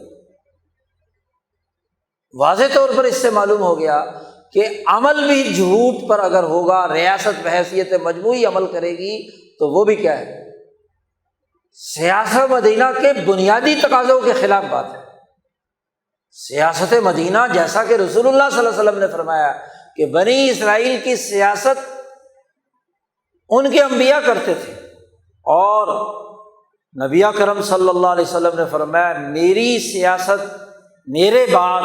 واضح طور پر اس سے معلوم ہو گیا کہ عمل بھی جھوٹ پر اگر ہوگا، ریاست بحیثیت مجموعی عمل کرے گی، تو وہ بھی کیا ہے؟ سیاست مدینہ کے بنیادی تقاضوں کے خلاف بات ہے۔ سیاست مدینہ، جیسا کہ رسول اللہ صلی اللہ علیہ وسلم نے فرمایا کہ بنی اسرائیل کی سیاست ان کے انبیاء کرتے تھے، اور نبی اکرم صلی اللہ علیہ وسلم نے فرمایا میری سیاست میرے بعد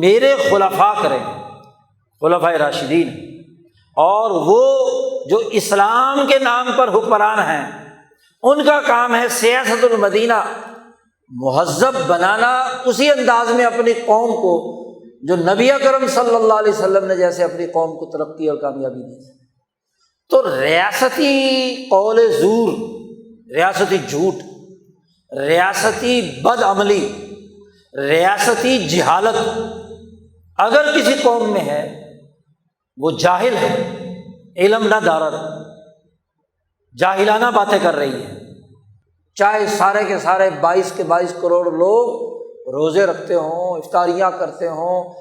میرے خلفاء کریں، خلفاء راشدین، اور وہ جو اسلام کے نام پر حکمران ہیں ان کا کام ہے سیاست المدینہ مہذب بنانا، اسی انداز میں اپنی قوم کو جو نبی اکرم صلی اللہ علیہ وسلم نے جیسے اپنی قوم کو ترقی اور کامیابی دی۔ تو ریاستی قول زور، ریاستی جھوٹ، ریاستی بد عملی، ریاستی جہالت اگر کسی قوم میں ہے، وہ جاہل ہے، علم نہ دارد، جاہلانہ باتیں کر رہی ہے، چاہے سارے کے سارے 22 کے 22 کروڑ لوگ روزے رکھتے ہوں، افطاریاں کرتے ہوں،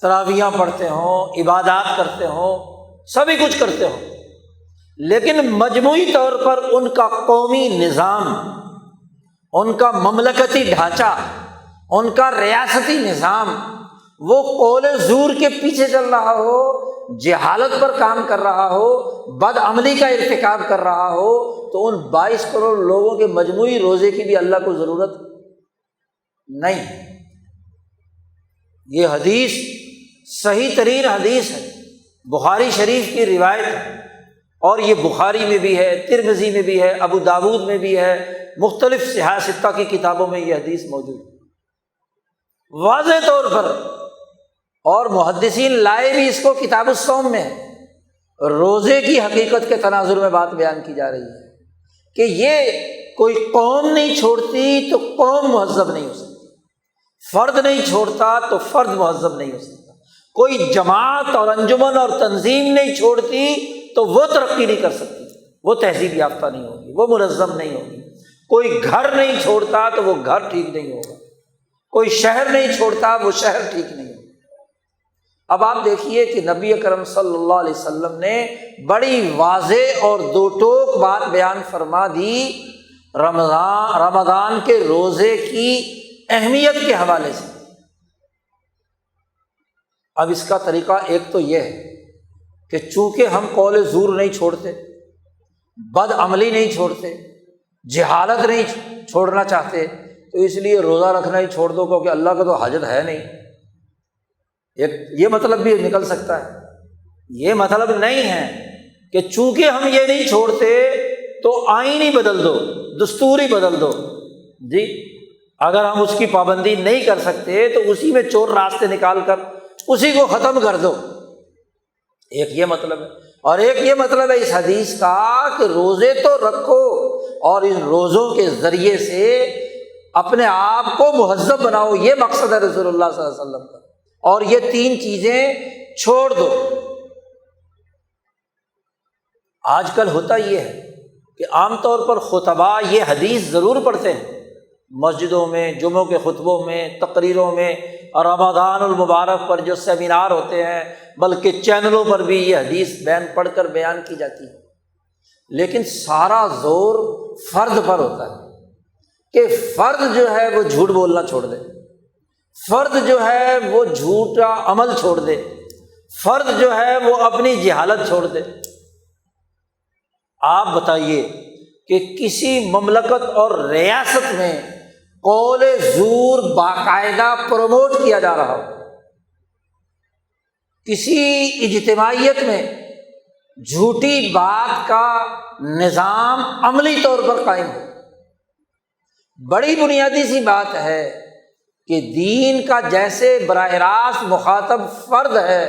تراویحاں پڑھتے ہوں، عبادات کرتے ہوں، سبھی کچھ کرتے ہوں، لیکن مجموعی طور پر ان کا قومی نظام، ان کا مملکتی ڈھانچہ، ان کا ریاستی نظام وہ قول زور کے پیچھے چل رہا ہو، جہالت پر کام کر رہا ہو، بد عملی کا ارتکاب کر رہا ہو، تو ان 22 کروڑ لوگوں کے مجموعی روزے کی بھی اللہ کو ضرورت نہیں۔ یہ حدیث صحیح ترین حدیث ہے، بخاری شریف کی روایت ہے، اور یہ بخاری میں بھی ہے، ترمذی میں بھی ہے، ابو داود میں بھی ہے، مختلف صحاح ستہ کی کتابوں میں یہ حدیث موجود ہے واضح طور پر، اور محدثین لائے بھی اس کو کتاب الصوم میں ہے۔ روزے کی حقیقت کے تناظر میں بات بیان کی جا رہی ہے کہ یہ کوئی قوم نہیں چھوڑتی تو قوم مہذب نہیں ہو سکتی، فرد نہیں چھوڑتا تو فرد مہذب نہیں ہو سکتا، کوئی جماعت اور انجمن اور تنظیم نہیں چھوڑتی تو وہ ترقی نہیں کر سکتی، وہ تہذیب یافتہ نہیں ہوگی، وہ منظم نہیں ہوگی، کوئی گھر نہیں چھوڑتا تو وہ گھر ٹھیک نہیں ہوگا، کوئی شہر نہیں چھوڑتا وہ شہر ٹھیک نہیں ہوگا۔ اب آپ دیکھیے کہ نبی اکرم صلی اللہ علیہ وسلم نے بڑی واضح اور دو ٹوک بات بیان فرما دی رمضان کے روزے کی اہمیت کے حوالے سے۔ اب اس کا طریقہ ایک تو یہ ہے کہ چونکہ ہم قول زور نہیں چھوڑتے، بد عملی نہیں چھوڑتے، جہالت نہیں چھوڑنا چاہتے، تو اس لیے روزہ رکھنا ہی چھوڑ دو کیونکہ اللہ کا تو حاجت ہے نہیں۔ ایک یہ مطلب بھی نکل سکتا ہے، یہ مطلب نہیں ہے کہ چونکہ ہم یہ نہیں چھوڑتے تو آئین ہی بدل دو، دستور ہی بدل دو۔ جی اگر ہم اس کی پابندی نہیں کر سکتے تو اسی میں چور راستے نکال کر اسی کو ختم کر دو، ایک یہ مطلب ہے۔ اور ایک یہ مطلب ہے اس حدیث کا کہ روزے تو رکھو اور ان روزوں کے ذریعے سے اپنے آپ کو مہذب بناؤ، یہ مقصد ہے رسول اللہ صلی اللہ علیہ وسلم کا، اور یہ تین چیزیں چھوڑ دو۔ آج کل ہوتا یہ ہے کہ عام طور پر خطباء یہ حدیث ضرور پڑھتے ہیں مسجدوں میں، جمعوں کے خطبوں میں، تقریروں میں، اور رمضان المبارک پر جو سیمینار ہوتے ہیں، بلکہ چینلوں پر بھی یہ حدیث پڑھ کر بیان کی جاتی ہے، لیکن سارا زور فرد پر ہوتا ہے کہ فرد جو ہے وہ جھوٹ بولنا چھوڑ دے، فرد جو ہے وہ جھوٹا عمل چھوڑ دے، فرد جو ہے وہ اپنی جہالت چھوڑ دے۔ آپ بتائیے کہ کسی مملکت اور ریاست میں قول زور باقاعدہ پروموٹ کیا جا رہا ہو، کسی اجتماعیت میں جھوٹی بات کا نظام عملی طور پر قائم ہو، بڑی بنیادی سی بات ہے کہ دین کا جیسے براہ راست مخاطب فرد ہے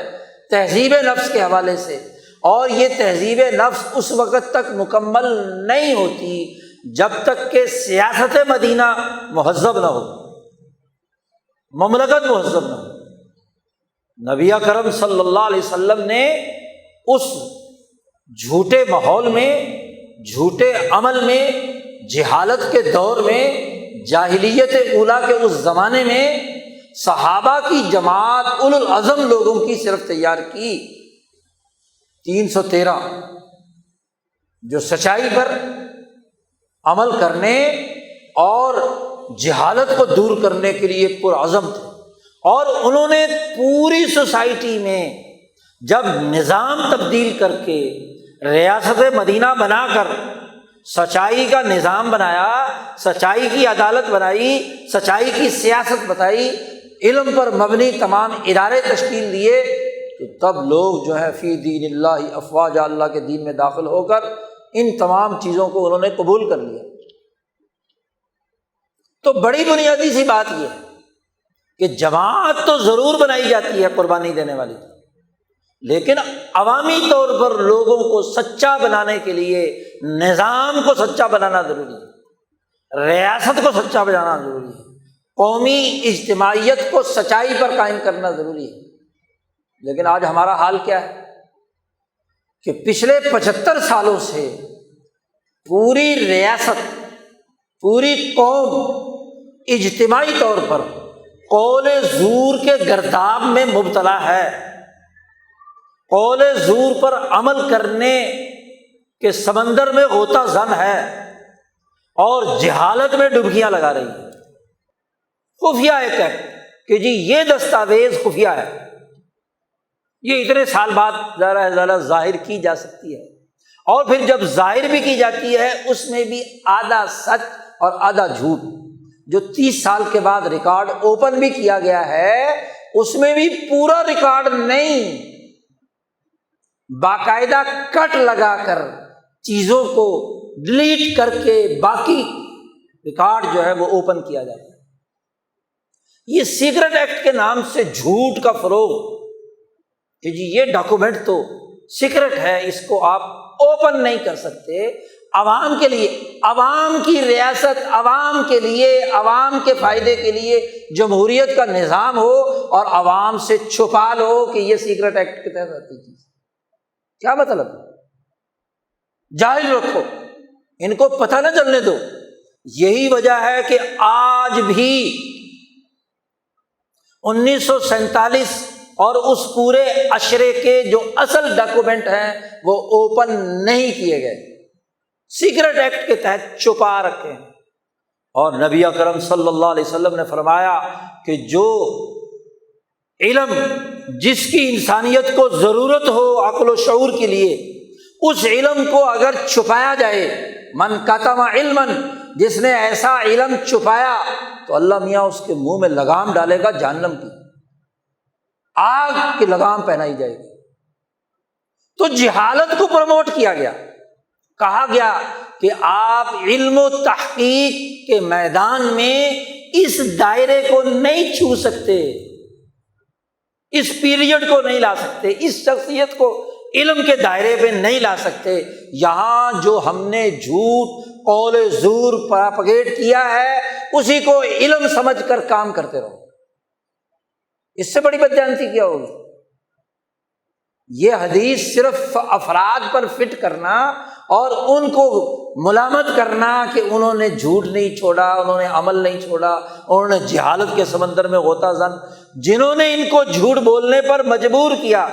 تہذیب نفس کے حوالے سے، اور یہ تہذیب نفس اس وقت تک مکمل نہیں ہوتی جب تک کہ سیاست مدینہ مہذب نہ ہو، مملکت مہذب نہ ہو۔ نبی اکرم صلی اللہ علیہ وسلم نے اس جھوٹے ماحول میں، جھوٹے عمل میں، جہالت کے دور میں، جاہلیت اولیٰ کے اس زمانے میں صحابہ کی جماعت اولو العزم لوگوں کی صرف تیار کی 313 جو سچائی پر عمل کرنے اور جہالت کو دور کرنے کے لیے پرعزم تھے، اور انہوں نے پوری سوسائٹی میں جب نظام تبدیل کر کے ریاست مدینہ بنا کر سچائی کا نظام بنایا، سچائی کی عدالت بنائی، سچائی کی سیاست بتائی، علم پر مبنی تمام ادارے تشکیل دیے، تو تب لوگ جو ہے فی دین اللہ افواجا، اللہ کے دین میں داخل ہو کر ان تمام چیزوں کو انہوں نے قبول کر لیا۔ تو بڑی بنیادی سی بات یہ ہے کہ جماعت تو ضرور بنائی جاتی ہے قربانی دینے والی، لیکن عوامی طور پر لوگوں کو سچا بنانے کے لیے نظام کو سچا بنانا ضروری ہے، ریاست کو سچا بنانا ضروری ہے، قومی اجتماعیت کو سچائی پر قائم کرنا ضروری ہے۔ لیکن آج ہمارا حال کیا ہے کہ پچھلے 75 سالوں سے پوری ریاست، پوری قوم اجتماعی طور پر قول زور کے گرداب میں مبتلا ہے، قول زور پر عمل کرنے کے سمندر میں غوطہ زن ہے، اور جہالت میں ڈبکیاں لگا رہی ہے۔ خفیہ ایک ہے کہ جی یہ دستاویز خفیہ ہے، یہ اتنے سال بعد ذرا ظاہر کی جا سکتی ہے، اور پھر جب ظاہر بھی کی جاتی ہے اس میں بھی آدھا سچ اور آدھا جھوٹ، جو 30 سال کے بعد ریکارڈ اوپن بھی کیا گیا ہے اس میں بھی پورا ریکارڈ نہیں، باقاعدہ کٹ لگا کر چیزوں کو ڈیلیٹ کر کے باقی ریکارڈ جو ہے وہ اوپن کیا جاتا ہے۔ یہ سیکرٹ ایکٹ کے نام سے جھوٹ کا فروغ کہ جی یہ ڈاکومنٹ تو سیکرٹ ہے، اس کو آپ اوپن نہیں کر سکتے، عوام کے لیے، عوام کی ریاست، عوام کے لیے، عوام کے فائدے کے لیے جمہوریت کا نظام ہو اور عوام سے چھپا لو کہ یہ سیکرٹ ایکٹ کے تحت آتی چیز، کیا مطلب؟ جاہل رکھو، ان کو پتہ نہ چلنے دو۔ یہی وجہ ہے کہ آج بھی 1947 اور اس پورے عشرے کے جو اصل ڈاکومنٹ ہیں وہ اوپن نہیں کیے گئے، سیکرٹ ایکٹ کے تحت چھپا رکھے ہیں۔ اور نبی اکرم صلی اللہ علیہ وسلم نے فرمایا کہ جو علم جس کی انسانیت کو ضرورت ہو عقل و شعور کے لیے، اس علم کو اگر چھپایا جائے، من کتم علما، جس نے ایسا علم چھپایا تو اللہ میاں اس کے منہ میں لگام ڈالے گا، جہنم کی آگ کی لگام پہنائی جائے گی۔ تو جہالت کو پروموٹ کیا گیا، کہا گیا کہ آپ علم و تحقیق کے میدان میں اس دائرے کو نہیں چھو سکتے، اس پیریڈ کو نہیں لا سکتے، اس شخصیت کو علم کے دائرے پہ نہیں لا سکتے۔ یہاں جو ہم نے جھوٹ قول زور پراپگیٹ کیا ہے اسی کو علم سمجھ کر کام کرتے رہو، اس سے بڑی بدجانتی کیا ہوگی؟ یہ حدیث صرف افراد پر فٹ کرنا اور ان کو ملامت کرنا کہ انہوں نے جھوٹ نہیں چھوڑا، انہوں نے عمل نہیں چھوڑا، انہوں نے جہالت کے سمندر میں غوطہ زن، جنہوں نے ان کو جھوٹ بولنے پر مجبور کیا،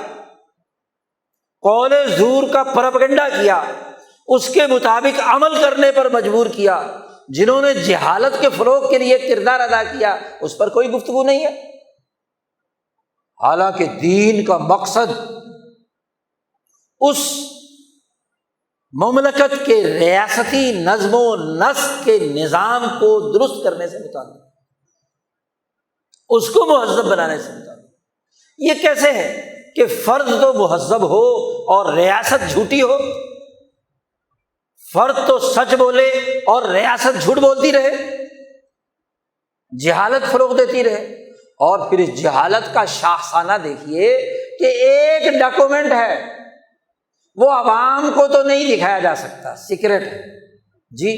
قول زور کا پروپیگنڈا کیا، اس کے مطابق عمل کرنے پر مجبور کیا، جنہوں نے جہالت کے فروغ کے لیے کردار ادا کیا، اس پر کوئی گفتگو نہیں ہے۔ حالانکہ دین کا مقصد اس مملکت کے ریاستی نظم و نسق کے نظام کو درست کرنے سے متعلق، اس کو مہذب بنانے سے متعلق۔ یہ کیسے ہے کہ فرد تو مہذب ہو اور ریاست جھوٹی ہو؟ فرد تو سچ بولے اور ریاست جھوٹ بولتی رہے، جہالت فروغ دیتی رہے۔ اور پھر اس جہالت کا شاخسانہ دیکھیے کہ ایک ڈاکومنٹ ہے، وہ عوام کو تو نہیں دکھایا جا سکتا، سیکرٹ ہے جی،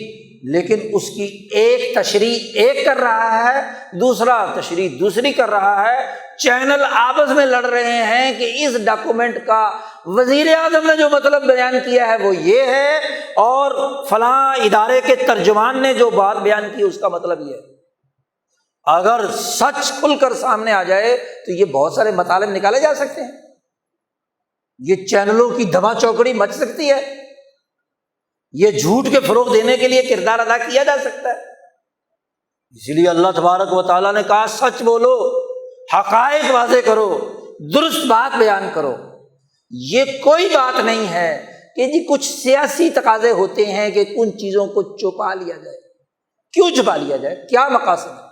لیکن اس کی ایک تشریح ایک کر رہا ہے، دوسرا تشریح دوسری کر رہا ہے، چینل آپس میں لڑ رہے ہیں کہ اس ڈاکومنٹ کا وزیر اعظم نے جو مطلب بیان کیا ہے وہ یہ ہے، اور فلاں ادارے کے ترجمان نے جو بات بیان کی اس کا مطلب یہ ہے۔ اگر سچ کھل کر سامنے آ جائے تو یہ بہت سارے مطالب نکالے جا سکتے ہیں، یہ چینلوں کی دھما چوکڑی مچ سکتی ہے، یہ جھوٹ کے فروغ دینے کے لیے کردار ادا کیا جا سکتا ہے۔ اسی لیے اللہ تبارک و تعالیٰ نے کہا سچ بولو، حقائق واضح کرو، درست بات بیان کرو۔ یہ کوئی بات نہیں ہے کہ جی کچھ سیاسی تقاضے ہوتے ہیں کہ ان چیزوں کو چھپا لیا جائے۔ کیوں چھپا لیا جائے؟ کیا مقاصد ہے؟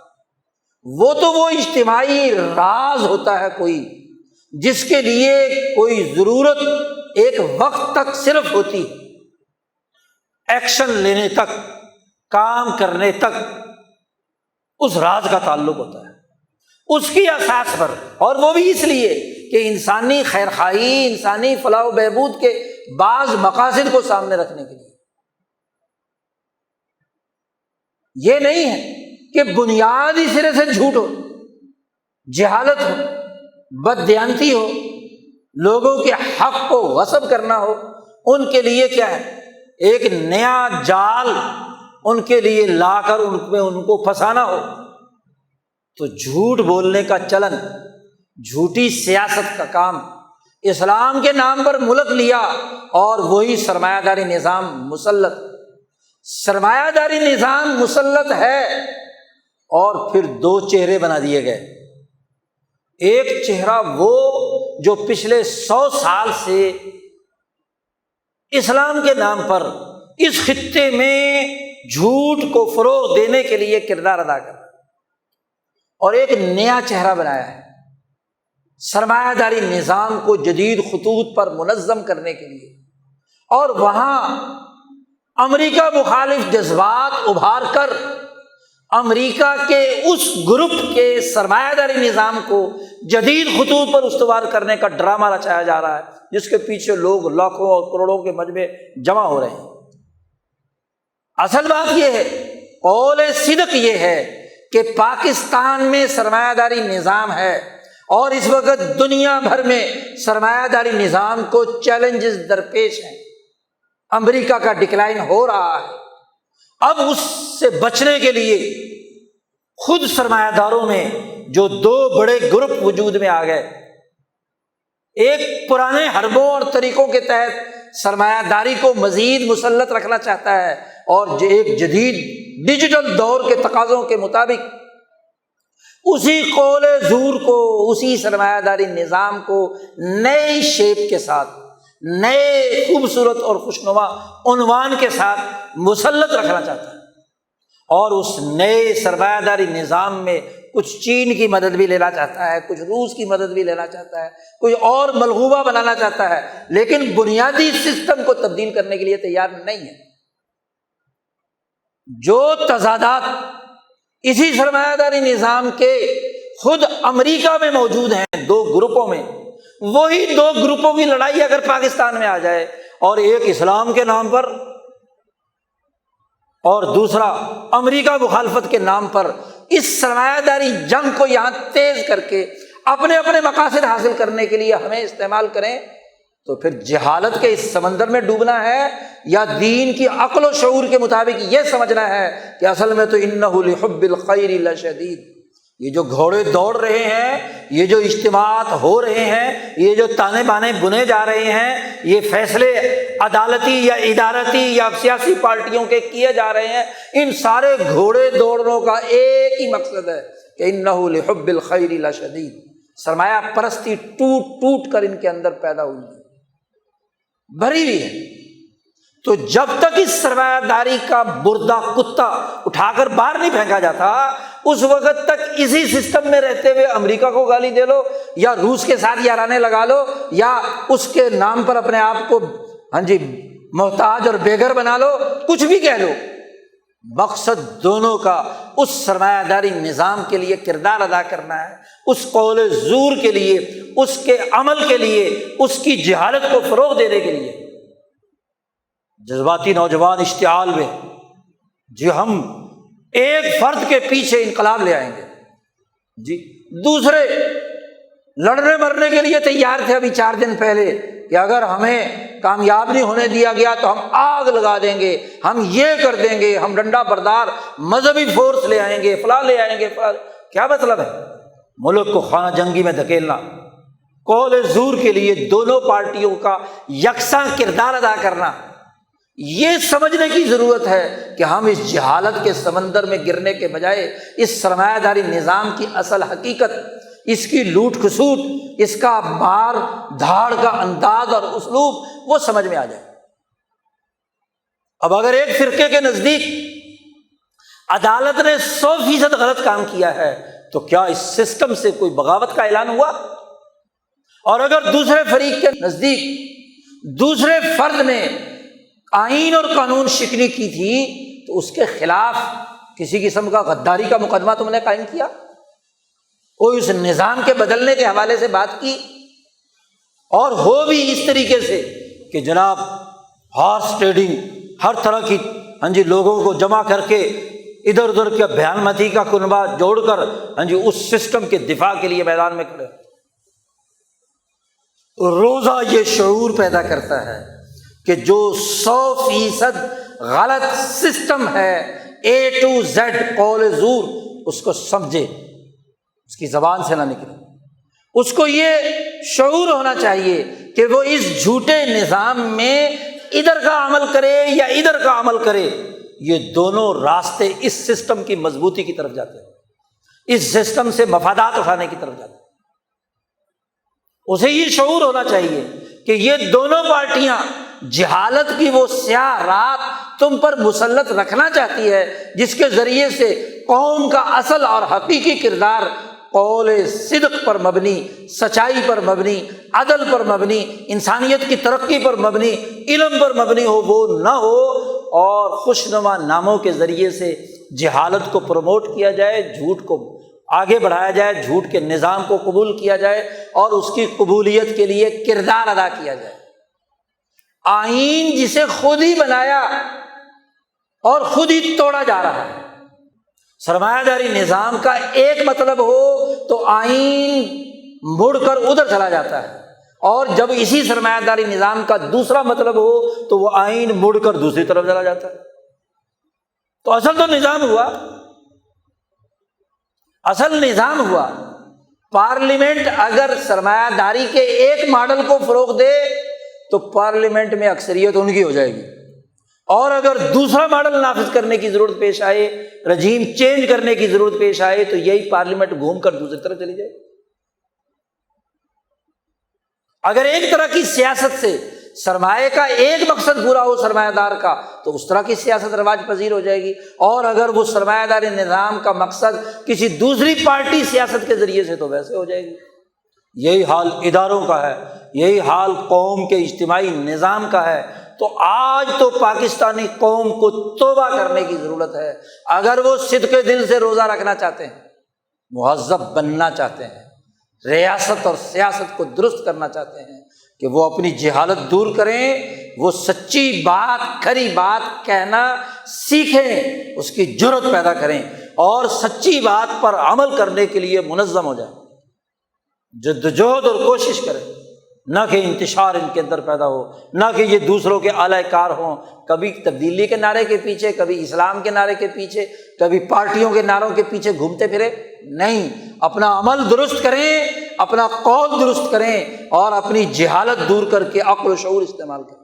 وہ تو وہ اجتماعی راز ہوتا ہے کوئی، جس کے لیے کوئی ضرورت ایک وقت تک صرف ہوتی ہے، ایکشن لینے تک، کام کرنے تک اس راز کا تعلق ہوتا ہے، اس کی اساس پر، اور وہ بھی اس لیے کہ انسانی خیرخواہی، انسانی فلاح و بہبود کے بعض مقاصد کو سامنے رکھنے کے لیے۔ یہ نہیں ہے کہ بنیادی سرے سے جھوٹ ہو، جہالت ہو، بددیانتی ہو، لوگوں کے حق کو غصب کرنا ہو۔ ان کے لیے کیا ہے؟ ایک نیا جال ان کے لیے لا کر ان کو پھنسانا ہو، تو جھوٹ بولنے کا چلن، جھوٹی سیاست کا کام، اسلام کے نام پر ملک لیا، اور وہی سرمایہ داری نظام مسلط، سرمایہ داری نظام مسلط ہے، اور پھر دو چہرے بنا دیے گئے۔ ایک چہرہ وہ جو پچھلے 100 سال سے اسلام کے نام پر اس خطے میں جھوٹ کو فروغ دینے کے لیے کردار ادا کر رہا ہے، اور ایک نیا چہرہ بنایا ہے سرمایہ داری نظام کو جدید خطوط پر منظم کرنے کے لیے، اور وہاں امریکہ مخالف جذبات ابھار کر امریکہ کے اس گروپ کے سرمایہ داری نظام کو جدید خطوط پر استوار کرنے کا ڈرامہ رچایا جا رہا ہے، جس کے پیچھے لوگ لاکھوں اور کروڑوں کے مجمع جمع ہو رہے ہیں۔ اصل بات یہ ہے، قول صدق یہ ہے کہ پاکستان میں سرمایہ داری نظام ہے، اور اس وقت دنیا بھر میں سرمایہ داری نظام کو چیلنجز درپیش ہیں۔ امریکہ کا ڈکلائن ہو رہا ہے، اب اس سے بچنے کے لیے خود سرمایہ داروں میں جو دو بڑے گروپ وجود میں آ گئے، ایک پرانے حربوں اور طریقوں کے تحت سرمایہ داری کو مزید مسلط رکھنا چاہتا ہے، اور ایک جدید ڈیجیٹل دور کے تقاضوں کے مطابق اسی قول زور کو، اسی سرمایہ داری نظام کو نئی شیپ کے ساتھ، نئے خوبصورت اور خوشنما عنوان کے ساتھ مسلط رکھنا چاہتا ہے، اور اس نئے سرمایہ داری نظام میں کچھ چین کی مدد بھی لینا چاہتا ہے، کچھ روس کی مدد بھی لینا چاہتا ہے، کوئی اور ملغوبہ بنانا چاہتا ہے، لیکن بنیادی سسٹم کو تبدیل کرنے کے لیے تیار نہیں ہے۔ جو تضادات اسی سرمایہ داری نظام کے خود امریکہ میں موجود ہیں دو گروپوں میں، وہی دو گروپوں کی لڑائی اگر پاکستان میں آ جائے، اور ایک اسلام کے نام پر اور دوسرا امریکہ مخالفت کے نام پر، اس سرمایہ داری جنگ کو یہاں تیز کر کے اپنے اپنے مقاصد حاصل کرنے کے لیے ہمیں استعمال کریں، تو پھر جہالت کے اس سمندر میں ڈوبنا ہے، یا دین کی عقل و شعور کے مطابق یہ سمجھنا ہے کہ اصل میں تو انہ لحب الخیر لشدید۔ یہ جو گھوڑے دوڑ رہے ہیں، یہ جو اجتماعات ہو رہے ہیں، یہ جو تانے بانے بنے جا رہے ہیں، یہ فیصلے عدالتی یا ادارتی یا سیاسی پارٹیوں کے کیے جا رہے ہیں، ان سارے گھوڑے دوڑوں کا ایک ہی مقصد ہے کہ انہ لحب الخیر لشدید۔ سرمایہ پرستی ٹوٹ ٹوٹ کر ان کے اندر پیدا ہوئی ہے، بھری ہوئی ہے۔ تو جب تک اس سرمایہ داری کا مردہ کتا اٹھا کر باہر نہیں پھینکا جاتا، اس وقت تک اسی سسٹم میں رہتے ہوئے امریکہ کو گالی دے لو، یا روس کے ساتھ یارانے لگا لو، یا اس کے نام پر اپنے آپ کو محتاج اور بے گھر بنا لو، کچھ بھی کہہ لو، مقصد دونوں کا اس سرمایہ داری نظام کے لیے کردار ادا کرنا ہے، اس قول زور کے لیے، اس کے عمل کے لیے، اس کی جہالت کو فروغ دینے کے لیے۔ جذباتی نوجوان اشتعال میں جی ہم ایک فرد کے پیچھے انقلاب لے آئیں گے، جی دوسرے لڑنے مرنے کے لیے تیار تھے ابھی 4 دن پہلے کہ اگر ہمیں کامیاب نہیں ہونے دیا گیا تو ہم آگ لگا دیں گے، ہم یہ کر دیں گے، ہم ڈنڈا بردار مذہبی فورس لے آئیں گے، فلاں لے آئیں گے، فلاں۔ کیا مطلب ہے؟ ملک کو خانہ جنگی میں دھکیلنا، قول زور کے لیے دونوں پارٹیوں کا یکساں کردار ادا کرنا۔ یہ سمجھنے کی ضرورت ہے کہ ہم اس جہالت کے سمندر میں گرنے کے بجائے اس سرمایہ داری نظام کی اصل حقیقت، اس کی لوٹ کھسوٹ، اس کا مار دھاڑ کا انداز اور اسلوب وہ سمجھ میں آ جائے۔ اب اگر ایک فرقے کے نزدیک عدالت نے 100% غلط کام کیا ہے تو کیا اس سسٹم سے کوئی بغاوت کا اعلان ہوا؟ اور اگر دوسرے فریق کے نزدیک دوسرے فرد نے آئین اور قانون شکنی کی تھی تو اس کے خلاف کسی قسم کا غداری کا مقدمہ تم نے قائم کیا، کوئی اس نظام کے بدلنے کے حوالے سے بات کی، اور ہو بھی اس طریقے سے کہ جناب ہارس ٹریڈنگ، ہر طرح کی لوگوں کو جمع کر کے ادھر ادھر کے بیان متی کا کنبہ جوڑ کر اس سسٹم کے دفاع کے لیے میدان میں کھڑے۔ روزہ یہ شعور پیدا کرتا ہے کہ جو 100% غلط سسٹم ہے، A to Z قول زور، اس کو سمجھے، اس کی زبان سے نہ نکلے۔ اس کو یہ شعور ہونا چاہیے کہ وہ اس جھوٹے نظام میں ادھر کا عمل کرے یا ادھر کا عمل کرے، یہ دونوں راستے اس سسٹم کی مضبوطی کی طرف جاتے ہیں، اس سسٹم سے مفادات اٹھانے کی طرف جاتے ہیں۔ اسے یہ شعور ہونا چاہیے کہ یہ دونوں پارٹیاں جہالت کی وہ سیاہ رات تم پر مسلط رکھنا چاہتی ہے، جس کے ذریعے سے قوم کا اصل اور حقیقی کردار قول صدق پر مبنی، سچائی پر مبنی، عدل پر مبنی، انسانیت کی ترقی پر مبنی، علم پر مبنی ہو، وہ نہ ہو، اور خوشنما ناموں کے ذریعے سے جہالت کو پروموٹ کیا جائے، جھوٹ کو آگے بڑھایا جائے، جھوٹ کے نظام کو قبول کیا جائے اور اس کی قبولیت کے لیے کردار ادا کیا جائے۔ آئین جسے خود ہی بنایا اور خود ہی توڑا جا رہا ہے۔ سرمایہ داری نظام کا ایک مطلب ہو تو آئین مڑ کر ادھر چلا جاتا ہے، اور جب اسی سرمایہ داری نظام کا دوسرا مطلب ہو تو وہ آئین مڑ کر دوسری طرف چلا جاتا ہے۔ تو اصل تو نظام ہوا، اصل نظام ہوا۔ پارلیمنٹ اگر سرمایہ داری کے ایک ماڈل کو فروغ دے تو پارلیمنٹ میں اکثریت ان کی ہو جائے گی، اور اگر دوسرا ماڈل نافذ کرنے کی ضرورت پیش آئے، رجیم چینج کرنے کی ضرورت پیش آئے، تو یہی پارلیمنٹ گھوم کر دوسری طرف چلی جائے۔ اگر ایک طرح کی سیاست سے سرمایہ کا ایک مقصد پورا ہو سرمایہ دار کا، تو اس طرح کی سیاست رواج پذیر ہو جائے گی، اور اگر وہ سرمایہ داری نظام کا مقصد کسی دوسری پارٹی سیاست کے ذریعے سے، تو ویسے ہو جائے گی۔ یہی حال اداروں کا ہے، یہی حال قوم کے اجتماعی نظام کا ہے۔ تو آج تو پاکستانی قوم کو توبہ کرنے کی ضرورت ہے۔ اگر وہ صدق دل سے روزہ رکھنا چاہتے ہیں، مہذب بننا چاہتے ہیں، ریاست اور سیاست کو درست کرنا چاہتے ہیں، کہ وہ اپنی جہالت دور کریں، وہ سچی بات، کھری بات کہنا سیکھیں، اس کی جرأت پیدا کریں، اور سچی بات پر عمل کرنے کے لیے منظم ہو جائیں، جدوجہد اور کوشش کریں، نہ کہ انتشار ان کے اندر پیدا ہو، نہ کہ یہ دوسروں کے اعلی کار ہوں، کبھی تبدیلی کے نعرے کے پیچھے، کبھی اسلام کے نعرے کے پیچھے، کبھی پارٹیوں کے نعروں کے پیچھے گھومتے پھرے۔ نہیں، اپنا عمل درست کریں، اپنا قول درست کریں، اور اپنی جہالت دور کر کے عقل و شعور استعمال کریں۔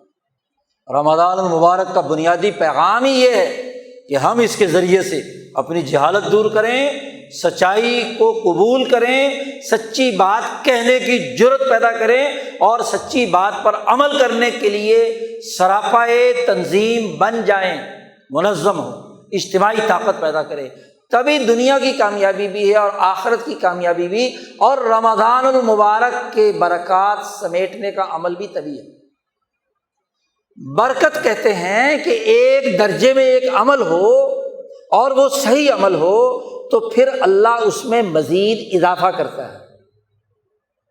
رمضان المبارک کا بنیادی پیغام ہی یہ ہے کہ ہم اس کے ذریعے سے اپنی جہالت دور کریں، سچائی کو قبول کریں، سچی بات کہنے کی جرأت پیدا کریں، اور سچی بات پر عمل کرنے کے لیے سراپائے تنظیم بن جائیں، منظم ہو، اجتماعی طاقت پیدا کریں۔ تبھی دنیا کی کامیابی بھی ہے اور آخرت کی کامیابی بھی، اور رمضان المبارک کے برکات سمیٹنے کا عمل بھی تبھی ہے۔ برکت کہتے ہیں کہ ایک درجے میں ایک عمل ہو اور وہ صحیح عمل ہو تو پھر اللہ اس میں مزید اضافہ کرتا ہے،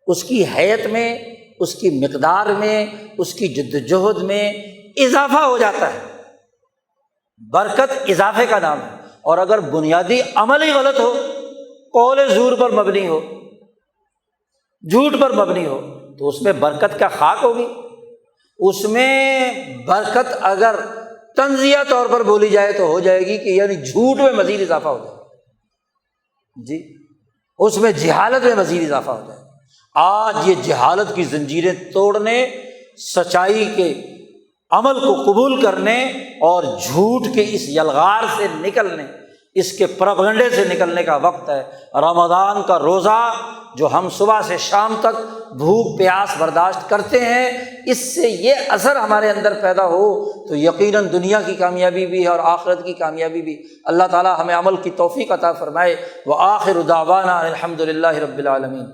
اس کی حیت میں، اس کی مقدار میں، اس کی جدوجہد میں اضافہ ہو جاتا ہے۔ برکت اضافے کا نام ہے۔ اور اگر بنیادی عمل ہی غلط ہو، قول زور پر مبنی ہو، جھوٹ پر مبنی ہو، تو اس میں برکت کیا خاک ہوگی؟ اس میں برکت اگر تنزیہ طور پر بولی جائے تو ہو جائے گی کہ یعنی جھوٹ میں مزید اضافہ ہو جائے جی، اس میں جہالت میں مزید اضافہ ہو جائے۔ آج یہ جہالت کی زنجیریں توڑنے، سچائی کے عمل کو قبول کرنے اور جھوٹ کے اس یلغار سے نکلنے، اس کے پروپیگنڈے سے نکلنے کا وقت ہے۔ رمضان کا روزہ جو ہم صبح سے شام تک بھوک پیاس برداشت کرتے ہیں، اس سے یہ اثر ہمارے اندر پیدا ہو تو یقیناً دنیا کی کامیابی بھی ہے اور آخرت کی کامیابی بھی۔ اللہ تعالیٰ ہمیں عمل کی توفیق عطا فرمائے۔ وآخر دعوانا الحمد للہ رب العالمین۔